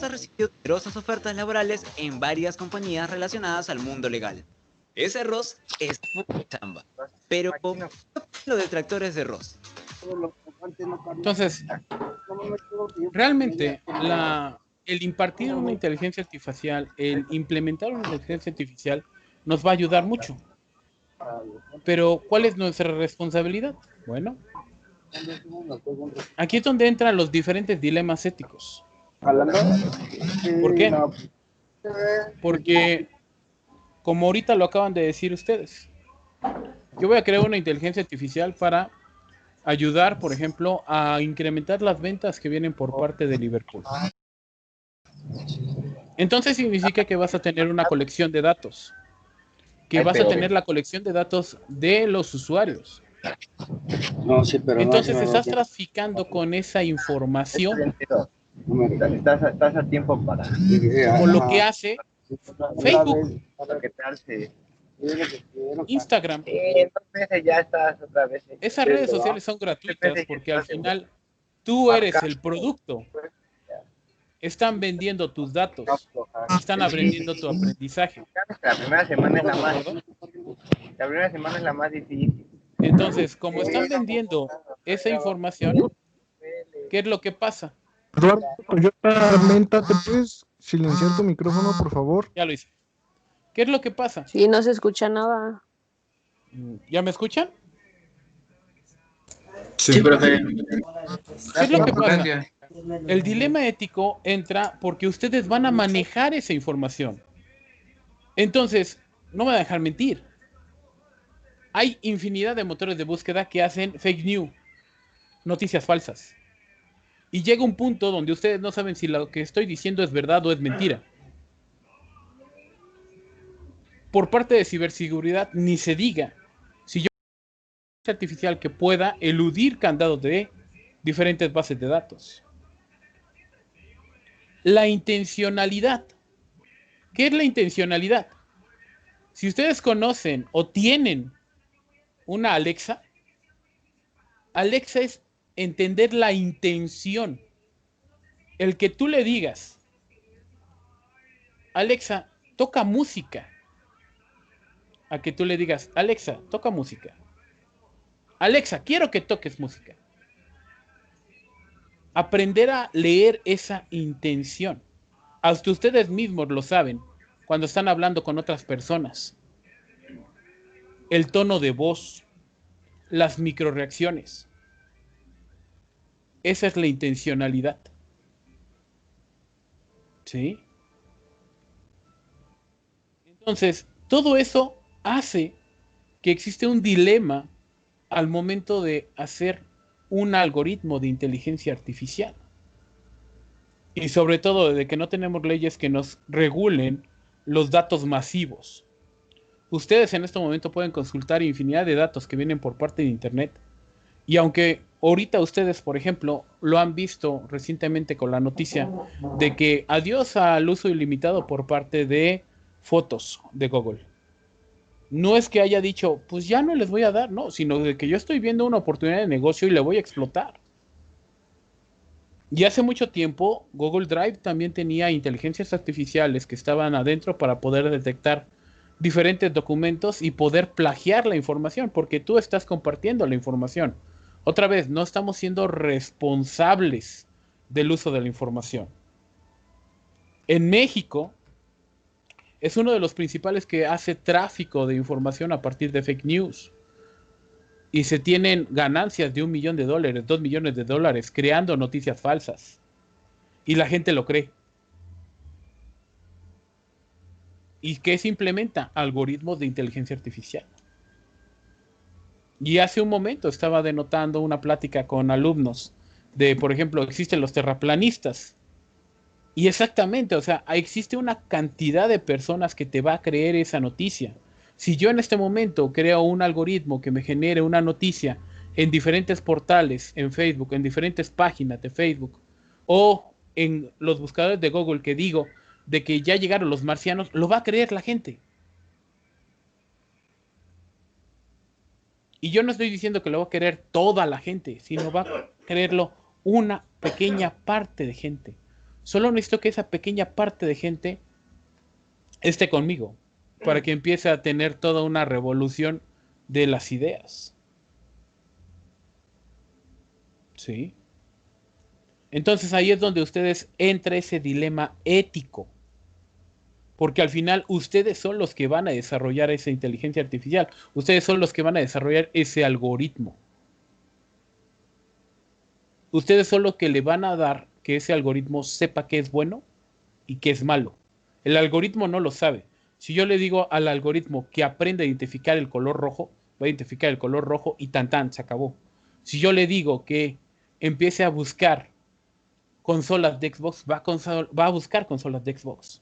ha recibido numerosas ofertas laborales en varias compañías relacionadas al mundo legal. Ese ROS es muy chamba. Pero, ¿qué opinan los detractores de ROS? Entonces, realmente, el impartir una inteligencia artificial, el implementar una inteligencia artificial, nos va a ayudar mucho. Pero, ¿cuál es nuestra responsabilidad? Bueno, aquí es donde entran los diferentes dilemas éticos. ¿Por qué? Porque, como ahorita lo acaban de decir ustedes, yo voy a crear una inteligencia artificial para ayudar, por ejemplo, a incrementar las ventas que vienen por parte de Liverpool. Entonces significa que vas a tener una colección de datos, que vas a tener la colección de datos de los usuarios. Entonces estás traficando con esa información. Estás a tiempo para... Con lo que hace Facebook, Instagram. Ya estás otra vez. Esas redes sociales son gratuitas porque al final tú eres el producto. Están vendiendo tus datos, están aprendiendo tu aprendizaje. La primera semana es la más difícil. Entonces, como están vendiendo esa información, ¿qué es lo que pasa? Eduardo, Menta, ¿te puedes silenciar tu micrófono, por favor? Ya lo hice. ¿Qué es lo que pasa? Sí, no se escucha nada. ¿Ya me escuchan? Sí, profe. ¿Qué es lo que pasa? El dilema ético entra porque ustedes van a manejar esa información. Entonces, no me voy a dejar mentir. Hay infinidad de motores de búsqueda que hacen fake news, noticias falsas. Y llega un punto donde ustedes no saben si lo que estoy diciendo es verdad o es mentira. Por parte de ciberseguridad, ni se diga. Si yo tengo una artificial que pueda eludir candados de diferentes bases de datos. La intencionalidad. ¿Qué es la intencionalidad? Si ustedes conocen o tienen una Alexa, Alexa es entender la intención. El que tú le digas, Alexa, toca música. A que tú le digas, Alexa, toca música. Alexa, quiero que toques música. Aprender a leer esa intención. Hasta ustedes mismos lo saben cuando están hablando con otras personas. El tono de voz, las microreacciones. Esa es la intencionalidad. ¿Sí? Entonces, todo eso hace que existe un dilema al momento de hacer un algoritmo de inteligencia artificial. Y sobre todo de que no tenemos leyes que nos regulen los datos masivos. Ustedes en este momento pueden consultar infinidad de datos que vienen por parte de Internet. Y aunque ahorita ustedes, por ejemplo, lo han visto recientemente con la noticia de que adiós al uso ilimitado por parte de fotos de Google. No es que haya dicho, pues ya no les voy a dar, no, sino de que yo estoy viendo una oportunidad de negocio y le voy a explotar. Y hace mucho tiempo, Google Drive también tenía inteligencias artificiales que estaban adentro para poder detectar diferentes documentos y poder plagiar la información, porque tú estás compartiendo la información. Otra vez, no estamos siendo responsables del uso de la información. En México, es uno de los principales que hace tráfico de información a partir de fake news. Y se tienen ganancias de $1 millón, $2 millones creando noticias falsas. Y la gente lo cree. ¿Y qué se implementa? Algoritmos de inteligencia artificial. Y hace un momento estaba denotando una plática con alumnos de, por ejemplo, existen los terraplanistas. Y exactamente, o sea, existe una cantidad de personas que te va a creer esa noticia. Si yo en este momento creo un algoritmo que me genere una noticia en diferentes portales, en Facebook, en diferentes páginas de Facebook, o en los buscadores de Google que digo de que ya llegaron los marcianos, lo va a creer la gente. Y yo no estoy diciendo que lo va a querer toda la gente, sino va a quererlo una pequeña parte de gente. Solo necesito que esa pequeña parte de gente esté conmigo para que empiece a tener toda una revolución de las ideas. ¿Sí? Entonces ahí es donde ustedes entra ese dilema ético. Porque al final ustedes son los que van a desarrollar esa inteligencia artificial. Ustedes son los que van a desarrollar ese algoritmo. Ustedes son los que le van a dar que ese algoritmo sepa qué es bueno y qué es malo. El algoritmo no lo sabe. Si yo le digo al algoritmo que aprenda a identificar el color rojo, va a identificar el color rojo y tan tan, se acabó. Si yo le digo que empiece a buscar consolas de Xbox, va a buscar consolas de Xbox.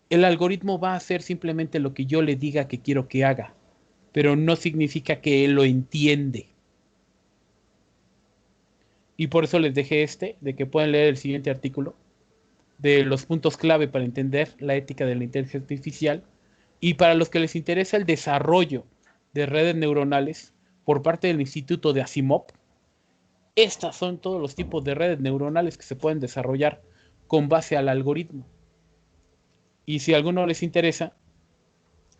El algoritmo va a hacer simplemente lo que yo le diga que quiero que haga, pero no significa que él lo entiende. Y por eso les dejé de que pueden leer el siguiente artículo, de los puntos clave para entender la ética de la inteligencia artificial, y para los que les interesa el desarrollo de redes neuronales por parte del Instituto de Asimov, estas son todos los tipos de redes neuronales que se pueden desarrollar con base al algoritmo. Y si a alguno les interesa,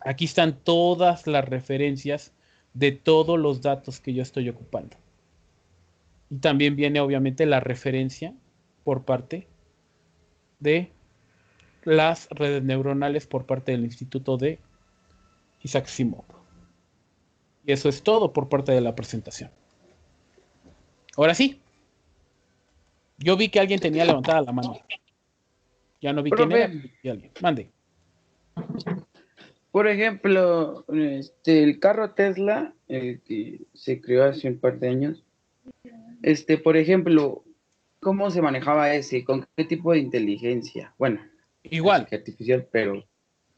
aquí están todas las referencias de todos los datos que yo estoy ocupando. Y también viene obviamente la referencia por parte de las redes neuronales por parte del Instituto de Isaac Asimov. Y eso es todo por parte de la presentación. Ahora sí. Yo vi que alguien tenía levantada la mano. Ya no vi quién era. Y alguien. Mande. Por ejemplo, el carro Tesla, el que se creó hace un par de años, por ejemplo, ¿cómo se manejaba ese? ¿Con qué tipo de inteligencia? Bueno, igual. Artificial, pero...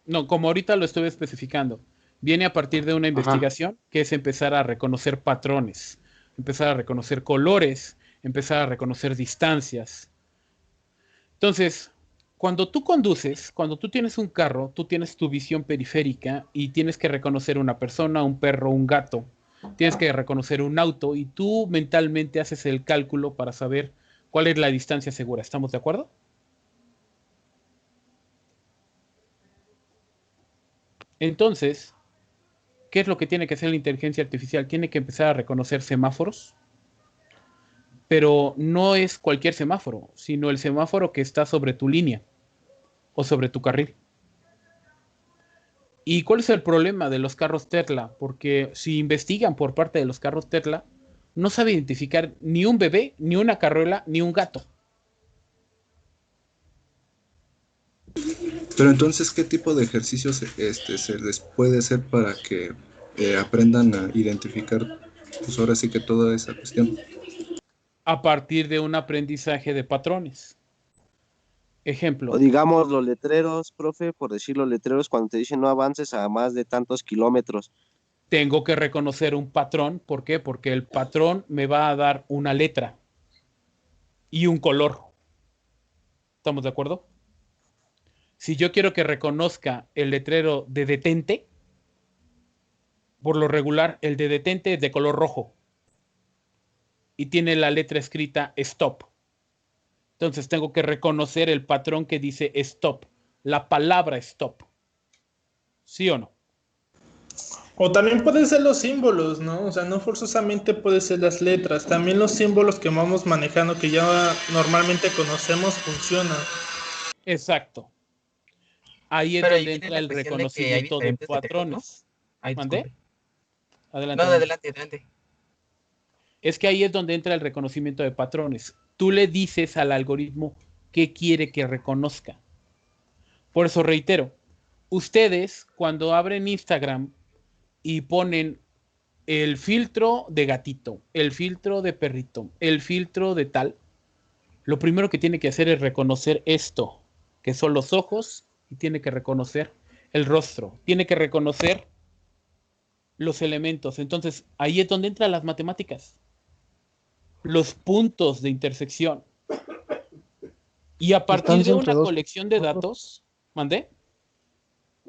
No, como ahorita lo estuve especificando, viene a partir de una investigación que es empezar a reconocer patrones, empezar a reconocer colores, empezar a reconocer distancias. Entonces, cuando tú conduces, cuando tú tienes un carro, tú tienes tu visión periférica y tienes que reconocer una persona, un perro, un gato. Tienes que reconocer un auto y tú mentalmente haces el cálculo para saber cuál es la distancia segura. ¿Estamos de acuerdo? Entonces, ¿qué es lo que tiene que hacer la inteligencia artificial? Tiene que empezar a reconocer semáforos, pero no es cualquier semáforo, sino el semáforo que está sobre tu línea o sobre tu carril. ¿Y cuál es el problema de los carros Tesla? Porque si investigan por parte de los carros Tesla, no sabe identificar ni un bebé, ni una carruela, ni un gato. Pero entonces, ¿qué tipo de ejercicios se les puede hacer para que aprendan a identificar, pues ahora sí que toda esa cuestión? A partir de un aprendizaje de patrones. Ejemplo. O digamos los letreros, profe, por decir los letreros, cuando te dicen no avances a más de tantos kilómetros. Tengo que reconocer un patrón. ¿Por qué? Porque el patrón me va a dar una letra y un color. ¿Estamos de acuerdo? Si yo quiero que reconozca el letrero de detente, por lo regular, el de detente es de color rojo y tiene la letra escrita stop. Entonces tengo que reconocer el patrón que dice stop, la palabra stop. ¿Sí o no? O también pueden ser los símbolos, ¿no? O sea, no forzosamente pueden ser las letras. También los símbolos que vamos manejando, que ya normalmente conocemos, funcionan. Exacto. Ahí es donde entra el reconocimiento de patrones. ¿Mandé? Adelante. No, adelante. Es que ahí es donde entra el reconocimiento de patrones. Tú le dices al algoritmo qué quiere que reconozca. Por eso reitero, ustedes cuando abren Instagram y ponen el filtro de gatito, el filtro de perrito, el filtro de tal, lo primero que tiene que hacer es reconocer esto, que son los ojos, y tiene que reconocer el rostro, tiene que reconocer los elementos. Entonces, ahí es donde entran las matemáticas, los puntos de intersección. Y a partir de una colección de datos, ¿mandé?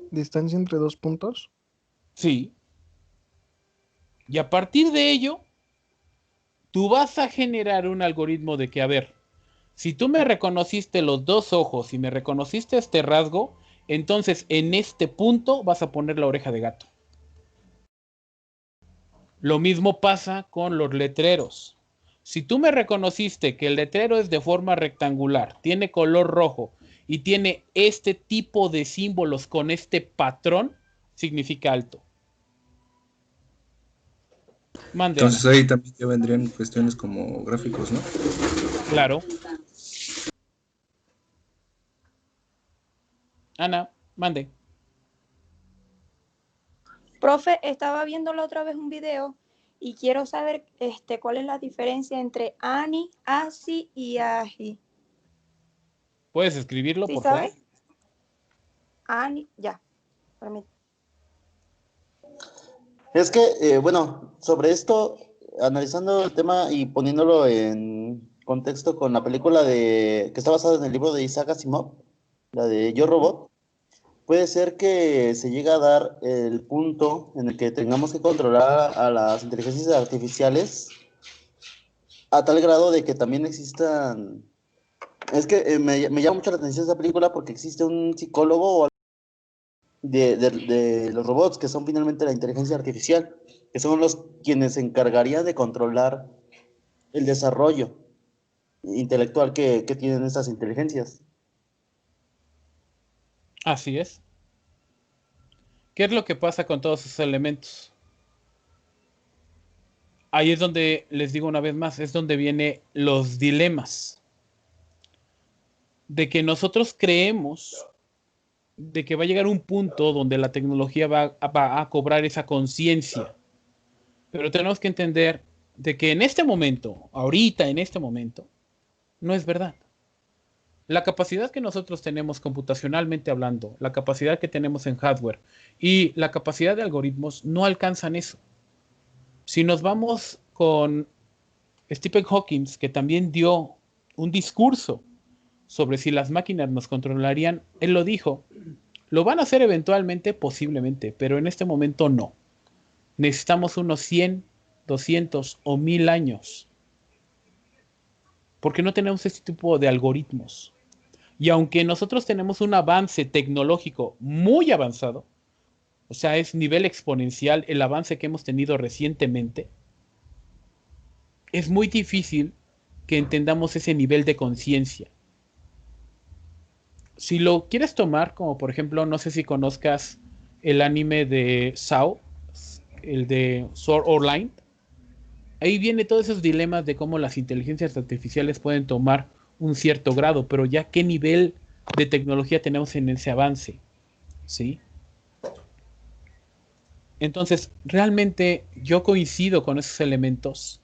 ¿Distancia entre 2 puntos? Sí. Y a partir de ello, tú vas a generar un algoritmo de que, a ver, si tú me reconociste los 2 ojos y me reconociste este rasgo, entonces en este punto vas a poner la oreja de gato. Lo mismo pasa con los letreros. Si tú me reconociste que el letrero es de forma rectangular, tiene color rojo y tiene este tipo de símbolos con este patrón, significa alto. Mande, entonces Ana. ahí también ya vendrían cuestiones como gráficos, ¿no? Claro. Ana, mande. Profe, estaba viendo la otra vez un video y quiero saber cuál es la diferencia entre Ani, Asi y Aji. ¿Puedes escribirlo, ¿Sí por sabes? favor? Ani, ya. Permítame. Es que, bueno, sobre esto, analizando el tema y poniéndolo en contexto con la película que está basada en el libro de Isaac Asimov, la de Yo Robot, puede ser que se llegue a dar el punto en el que tengamos que controlar a las inteligencias artificiales a tal grado de que también existan... Es que me llama mucho la atención esa película porque existe un psicólogo de los robots que son finalmente la inteligencia artificial, que son quienes se encargarían de controlar el desarrollo intelectual que tienen estas inteligencias. Así es. ¿Qué es lo que pasa con todos esos elementos? Ahí es donde, les digo una vez más, es donde vienen los dilemas. De que nosotros creemos de que va a llegar un punto donde la tecnología va a cobrar esa conciencia. Pero tenemos que entender de que en este momento, ahorita en este momento, no es verdad. La capacidad que nosotros tenemos computacionalmente hablando, la capacidad que tenemos en hardware y la capacidad de algoritmos no alcanzan eso. Si nos vamos con Stephen Hawking, que también dio un discurso sobre si las máquinas nos controlarían, él lo dijo, lo van a hacer eventualmente, posiblemente, pero en este momento no. Necesitamos unos 100, 200 o 1000 años, porque no tenemos este tipo de algoritmos. Y aunque nosotros tenemos un avance tecnológico muy avanzado, o sea, es nivel exponencial el avance que hemos tenido recientemente, es muy difícil que entendamos ese nivel de conciencia. Si lo quieres tomar, como por ejemplo, no sé si conozcas el anime de Sao, el de Sword Art Online, ahí viene todos esos dilemas de cómo las inteligencias artificiales pueden tomar un cierto grado, pero ya qué nivel de tecnología tenemos en ese avance, ¿sí? Entonces, realmente yo coincido con esos elementos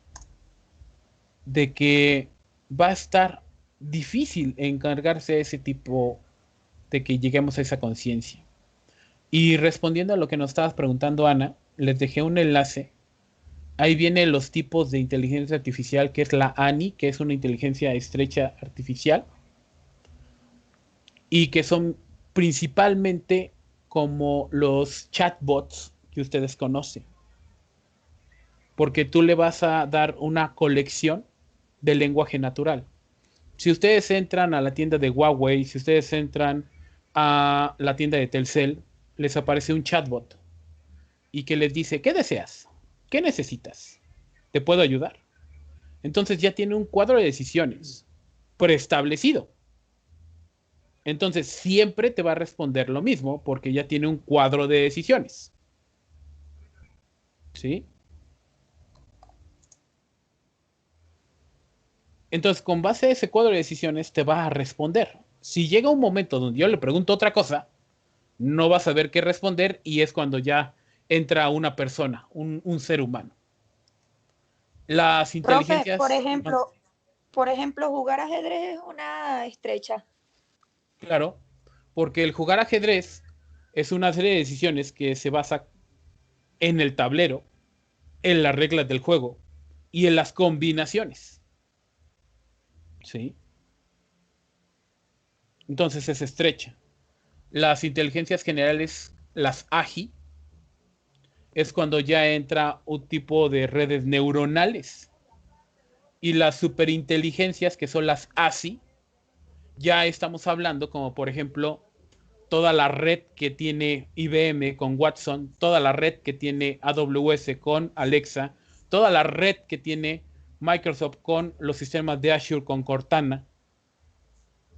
de que va a estar difícil encargarse de ese tipo de que lleguemos a esa conciencia. Y respondiendo a lo que nos estabas preguntando, Ana, les dejé un enlace. Ahí vienen los tipos de inteligencia artificial, que es la ANI, que es una inteligencia estrecha artificial, y que son principalmente como los chatbots que ustedes conocen. Porque tú le vas a dar una colección de lenguaje natural. Si ustedes entran a la tienda de Huawei, si ustedes entran a la tienda de Telcel, les aparece un chatbot y que les dice, ¿qué deseas? ¿Qué necesitas? ¿Te puedo ayudar? Entonces ya tiene un cuadro de decisiones preestablecido. Entonces siempre te va a responder lo mismo porque ya tiene un cuadro de decisiones. ¿Sí? Entonces, con base a ese cuadro de decisiones, te va a responder. Si llega un momento donde yo le pregunto otra cosa, no vas a saber qué responder y es cuando ya entra una persona, un ser humano. Las inteligencias... Profe, por ejemplo, jugar ajedrez es una estrecha. Claro, porque el jugar ajedrez es una serie de decisiones que se basa en el tablero, en las reglas del juego y en las combinaciones. ¿Sí? Entonces es estrecha. Las inteligencias generales, las AGI, es cuando ya entra un tipo de redes neuronales. Y las superinteligencias, que son las ASI, ya estamos hablando como por ejemplo toda la red que tiene IBM con Watson, toda la red que tiene AWS con Alexa, toda la red que tiene Microsoft con los sistemas de Azure con Cortana,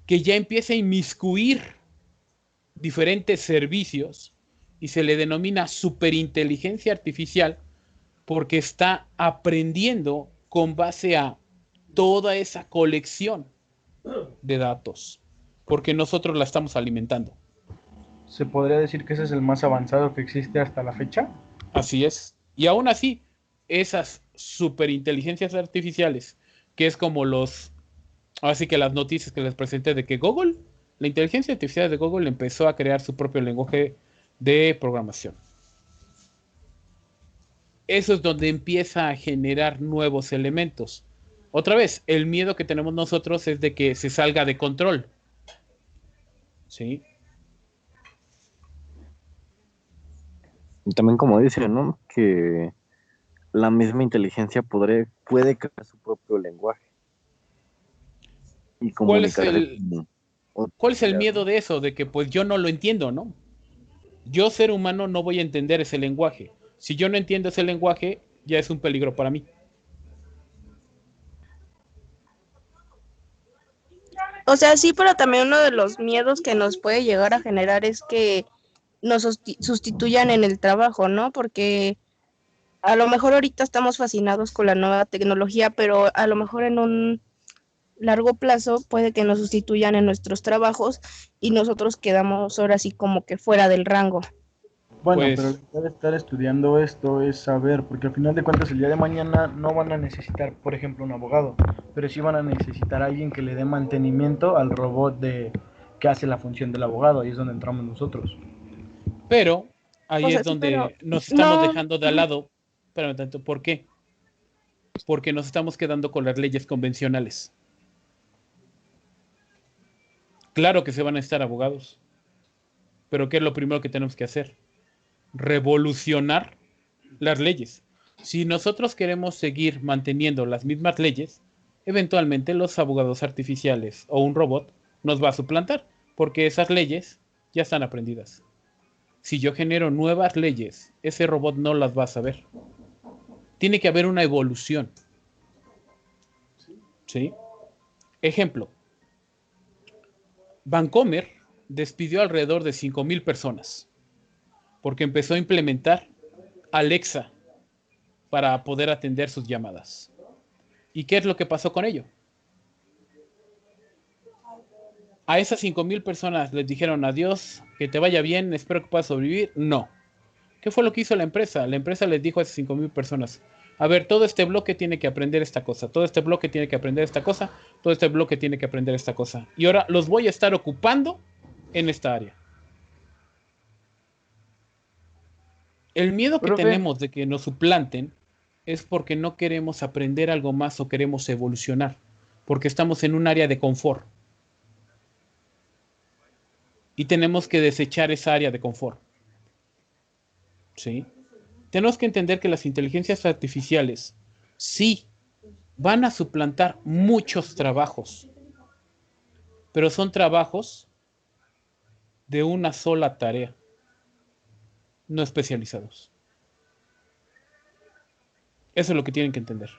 que ya empieza a inmiscuir diferentes servicios y se le denomina superinteligencia artificial porque está aprendiendo con base a toda esa colección de datos, porque nosotros la estamos alimentando. ¿Se podría decir que ese es el más avanzado que existe hasta la fecha? Así es. Y aún así, esas superinteligencias artificiales, que es como así que las noticias que les presenté de que Google, la inteligencia artificial de Google empezó a crear su propio lenguaje de programación. Eso es donde empieza a generar nuevos elementos. Otra vez, el miedo que tenemos nosotros es de que se salga de control. ¿Sí? Y también como dicen, ¿no? Que la misma inteligencia puede crear su propio lenguaje. Y ¿Cuál es el miedo de eso? De que pues yo no lo entiendo, ¿no? Yo, ser humano, no voy a entender ese lenguaje. Si yo no entiendo ese lenguaje, ya es un peligro para mí. O sea, sí, pero también uno de los miedos que nos puede llegar a generar es que nos sustituyan en el trabajo, ¿no? Porque a lo mejor ahorita estamos fascinados con la nueva tecnología, pero a lo mejor en un largo plazo puede que nos sustituyan en nuestros trabajos y nosotros quedamos ahora sí como que fuera del rango. Bueno, pues, pero lo que debe estar estudiando esto es saber, porque al final de cuentas el día de mañana no van a necesitar, por ejemplo, un abogado, pero sí van a necesitar a alguien que le dé mantenimiento al robot que hace la función del abogado, ahí es donde entramos nosotros. Pero ahí es donde nos estamos dejando de al lado. Espérame tanto, ¿por qué? Porque nos estamos quedando con las leyes convencionales. Claro que se van a necesitar abogados, pero ¿qué es lo primero que tenemos que hacer? Revolucionar las leyes. Si nosotros queremos seguir manteniendo las mismas leyes, eventualmente los abogados artificiales o un robot nos va a suplantar, porque esas leyes ya están aprendidas. Si yo genero nuevas leyes, ese robot no las va a saber. Tiene que haber una evolución. ¿Sí? Ejemplo. Vancomer despidió alrededor de 5,000 personas porque empezó a implementar Alexa para poder atender sus llamadas. ¿Y qué es lo que pasó con ello? A esas 5,000 personas les dijeron adiós, que te vaya bien, espero que puedas sobrevivir. No. ¿Qué fue lo que hizo la empresa? La empresa les dijo a esas 5,000 personas, a ver, todo este bloque tiene que aprender esta cosa, todo este bloque tiene que aprender esta cosa, todo este bloque tiene que aprender esta cosa. Y ahora los voy a estar ocupando en esta área. El miedo que tenemos de que nos suplanten es porque no queremos aprender algo más o queremos evolucionar, porque estamos en un área de confort. Y tenemos que desechar esa área de confort. ¿Sí? Tenemos que entender que las inteligencias artificiales sí van a suplantar muchos trabajos, pero son trabajos de una sola tarea. no especializados. Eso es lo que tienen que entender.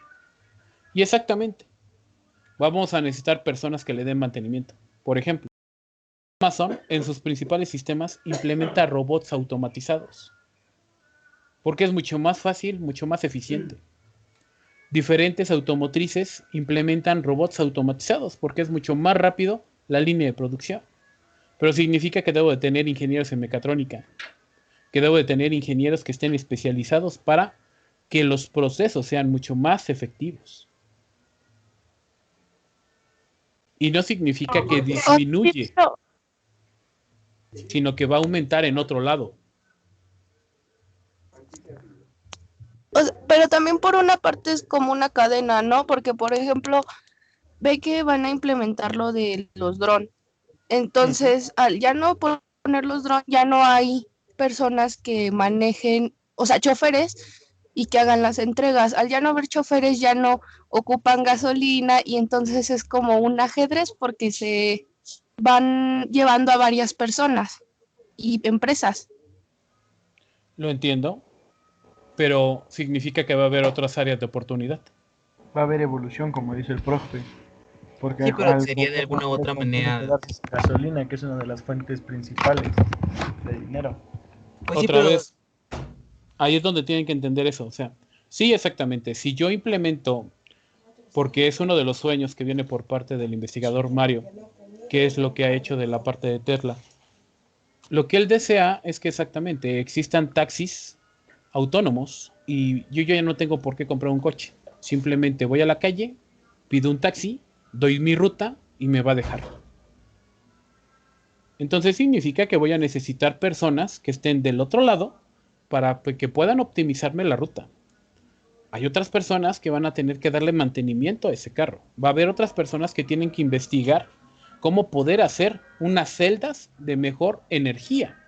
Y exactamente, vamos a necesitar personas que le den mantenimiento. Por ejemplo, Amazon en sus principales sistemas implementa robots automatizados. Porque es mucho más fácil, mucho más eficiente. Diferentes automotrices implementan robots automatizados porque es mucho más rápido la línea de producción. Pero significa que debo de tener ingenieros en mecatrónica, que debo de tener ingenieros que estén especializados para que los procesos sean mucho más efectivos. Y no significa que disminuye, sino que va a aumentar en otro lado. Pero también por una parte es como una cadena, ¿no? Porque, por ejemplo, ve que van a implementar lo de los drones. Entonces, al ya no poner los drones, ya no hay personas que manejen, o sea, choferes y que hagan las entregas. Al ya no haber choferes, ya no ocupan gasolina y entonces es como un ajedrez porque se van llevando a varias personas y empresas. Lo entiendo, pero significa que va a haber otras áreas de oportunidad. Va a haber evolución, como dice el profe. Porque sí, pero sería de alguna u otra manera gasolina, que es una de las fuentes principales de dinero. Pues otra vez, ahí es donde tienen que entender eso. O sea, sí, exactamente. Si yo implemento, porque es uno de los sueños que viene por parte del investigador Mario, que es lo que ha hecho de la parte de Tesla. Lo que él desea es que exactamente existan taxis autónomos y yo ya no tengo por qué comprar un coche. Simplemente voy a la calle, pido un taxi, doy mi ruta y me va a dejar. Entonces significa que voy a necesitar personas que estén del otro lado para que puedan optimizarme la ruta. Hay otras personas que van a tener que darle mantenimiento a ese carro. Va a haber otras personas que tienen que investigar cómo poder hacer unas celdas de mejor energía.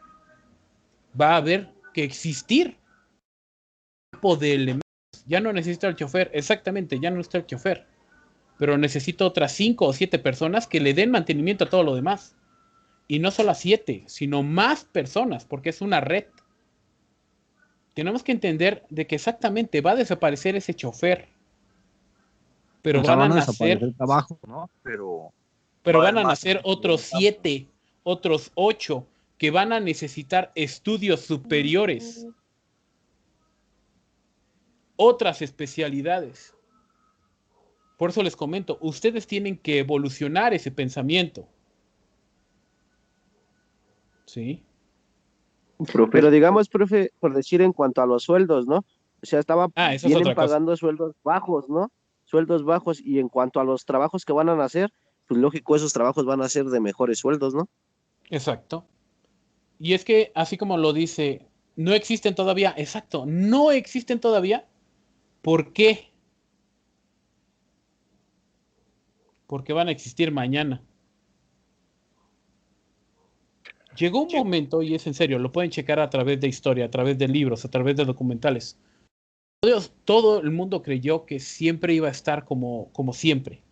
Va a haber que existir un tipo de elementos. Ya no necesito el chofer, exactamente, ya no está el chofer. Pero necesito otras 5 o 7 personas que le den mantenimiento a todo lo demás. Y no solo a 7, sino más personas, porque es una red. Tenemos que entender de que exactamente va a desaparecer ese chofer. Pero van a nacer el trabajo, ¿no? Pero van a nacer otros 7, otros 8, que van a necesitar estudios superiores. Otras especialidades. Por eso les comento, ustedes tienen que evolucionar ese pensamiento. ¿Sí? Pero digamos, profe, por decir en cuanto a los sueldos, ¿no? O sea, vienen pagando sueldos bajos, ¿no? Sueldos bajos, y en cuanto a los trabajos que van a hacer, pues lógico, esos trabajos van a ser de mejores sueldos, ¿no? Exacto. Y es que, así como lo dice, no existen todavía, exacto, no existen todavía. ¿Por qué? Porque van a existir mañana. Llegó un momento, y es en serio, lo pueden checar a través de historia, a través de libros, a través de documentales. Todo el mundo creyó que siempre iba a estar como siempre.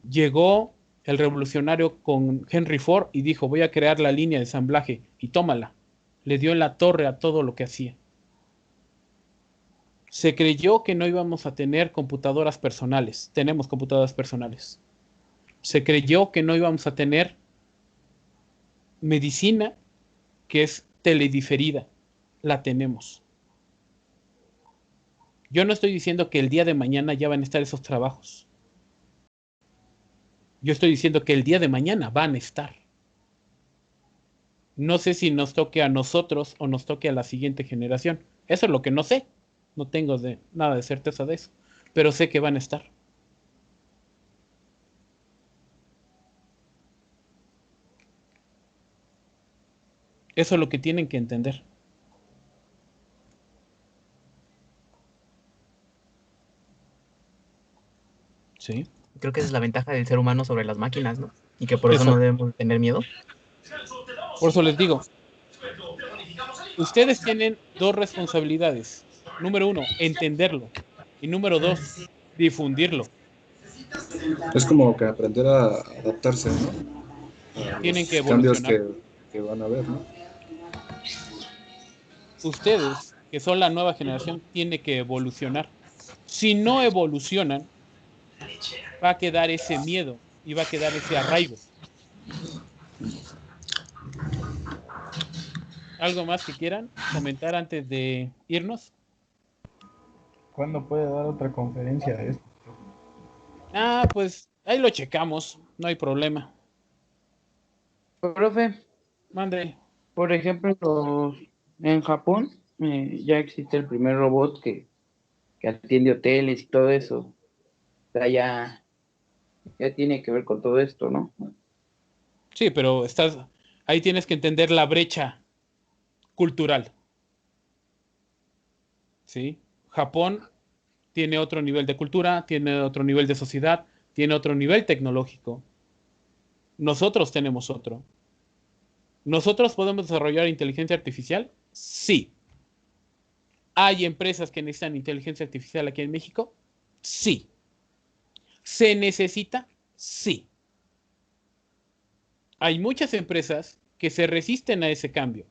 Llegó el revolucionario con Henry Ford y dijo, voy a crear la línea de ensamblaje, y tómala. Le dio en la torre a todo lo que hacía. Se creyó que no íbamos a tener computadoras personales. Tenemos computadoras personales. Se creyó que no íbamos a tener medicina que es telediferida. La tenemos. Yo no estoy diciendo que el día de mañana ya van a estar esos trabajos. Yo estoy diciendo que el día de mañana van a estar. No sé si nos toque a nosotros o nos toque a la siguiente generación. Eso es lo que no sé. No tengo nada de certeza de eso. Pero sé que van a estar. Eso es lo que tienen que entender. Sí. Creo que esa es la ventaja del ser humano sobre las máquinas, ¿no? Y que por eso no debemos tener miedo. Por eso les digo, ustedes tienen 2 responsabilidades. Número 1, entenderlo. Y número 2, difundirlo. Es como que aprender a adaptarse, ¿no? Tienen que evolucionar. Cambios que van a haber, ¿no? ustedes, que son la nueva generación, tienen que evolucionar. Si no evolucionan, va a quedar ese miedo y va a quedar ese arraigo. ¿Algo más que quieran comentar antes de irnos? ¿Cuándo puede dar otra conferencia de esto? Pues ahí lo checamos, no hay problema. Profe, mande. Por ejemplo, en Japón ya existe el primer robot que atiende hoteles y todo eso. O sea, ya tiene que ver con todo esto, ¿no? Sí, pero ahí tienes que entender la brecha cultural. ¿Sí? Japón tiene otro nivel de cultura, tiene otro nivel de sociedad, tiene otro nivel tecnológico. Nosotros tenemos otro. ¿Nosotros podemos desarrollar inteligencia artificial? Sí. ¿Hay empresas que necesitan inteligencia artificial aquí en México? Sí. ¿Se necesita? Sí. Hay muchas empresas que se resisten a ese cambio.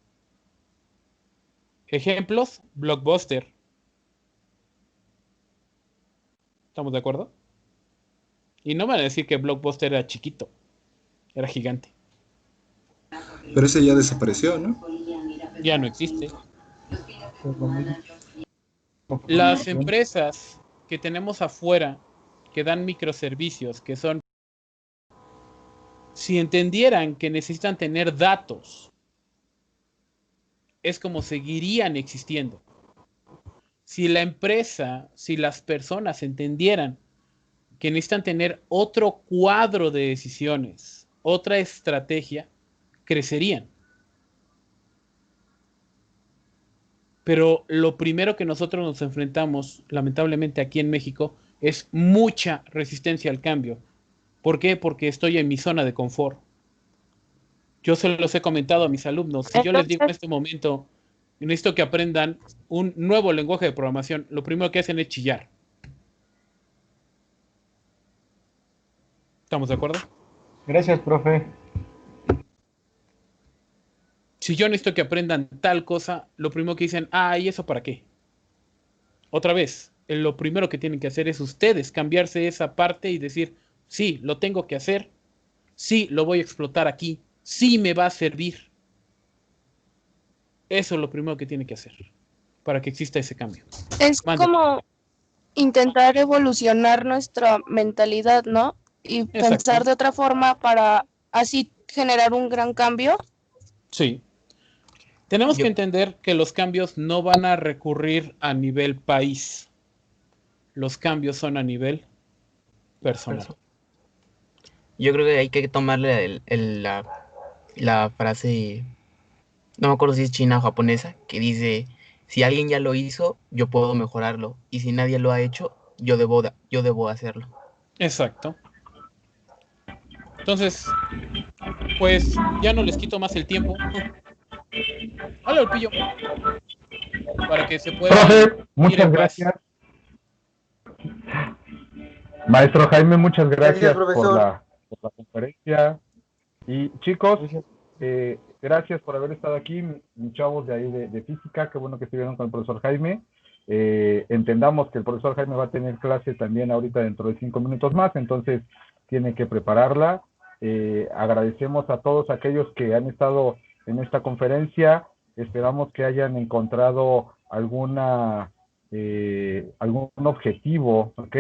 Ejemplos, Blockbuster. ¿Estamos de acuerdo? Y no me van a decir que Blockbuster era chiquito, era gigante. Pero ese ya desapareció, ¿no? Ya no existe. Las empresas que tenemos afuera, que dan microservicios, que son... Si entendieran que necesitan tener datos, es como seguirían existiendo. Si la empresa, si las personas entendieran que necesitan tener otro cuadro de decisiones, otra estrategia, crecerían. Pero lo primero que nosotros nos enfrentamos, lamentablemente aquí en México, es mucha resistencia al cambio. ¿Por qué? Porque estoy en mi zona de confort. Yo se los he comentado a mis alumnos. Si yo les digo en este momento, necesito que aprendan un nuevo lenguaje de programación, lo primero que hacen es chillar. ¿Estamos de acuerdo? Gracias, profe. Si yo necesito que aprendan tal cosa, lo primero que dicen, ¿y eso para qué? Otra vez, lo primero que tienen que hacer es ustedes cambiarse esa parte y decir, sí, lo tengo que hacer, sí, lo voy a explotar aquí, sí me va a servir. Eso es lo primero que tienen que hacer para que exista ese cambio. Es como intentar evolucionar nuestra mentalidad, ¿no? Y pensar de otra forma para así generar un gran cambio. Sí. Tenemos que entender que los cambios no van a recurrir a nivel país. Los cambios son a nivel personal. Yo creo que hay que tomarle la frase, no me acuerdo si es china o japonesa, que dice, si alguien ya lo hizo, yo puedo mejorarlo. Y si nadie lo ha hecho, yo debo hacerlo. Exacto. Entonces, pues ya no les quito más el tiempo. Hola, Ulpillo. Para que se pueda... Profe, muchas gracias. Maestro Jaime, muchas gracias por la conferencia. Y chicos, gracias por haber estado aquí, mis chavos de ahí de física. Qué bueno que estuvieron con el profesor Jaime. Entendamos que el profesor Jaime va a tener clase también ahorita dentro de 5 minutos más, entonces tiene que prepararla. Agradecemos a todos aquellos que han estado en esta conferencia. Esperamos que hayan encontrado algún objetivo, ¿ok?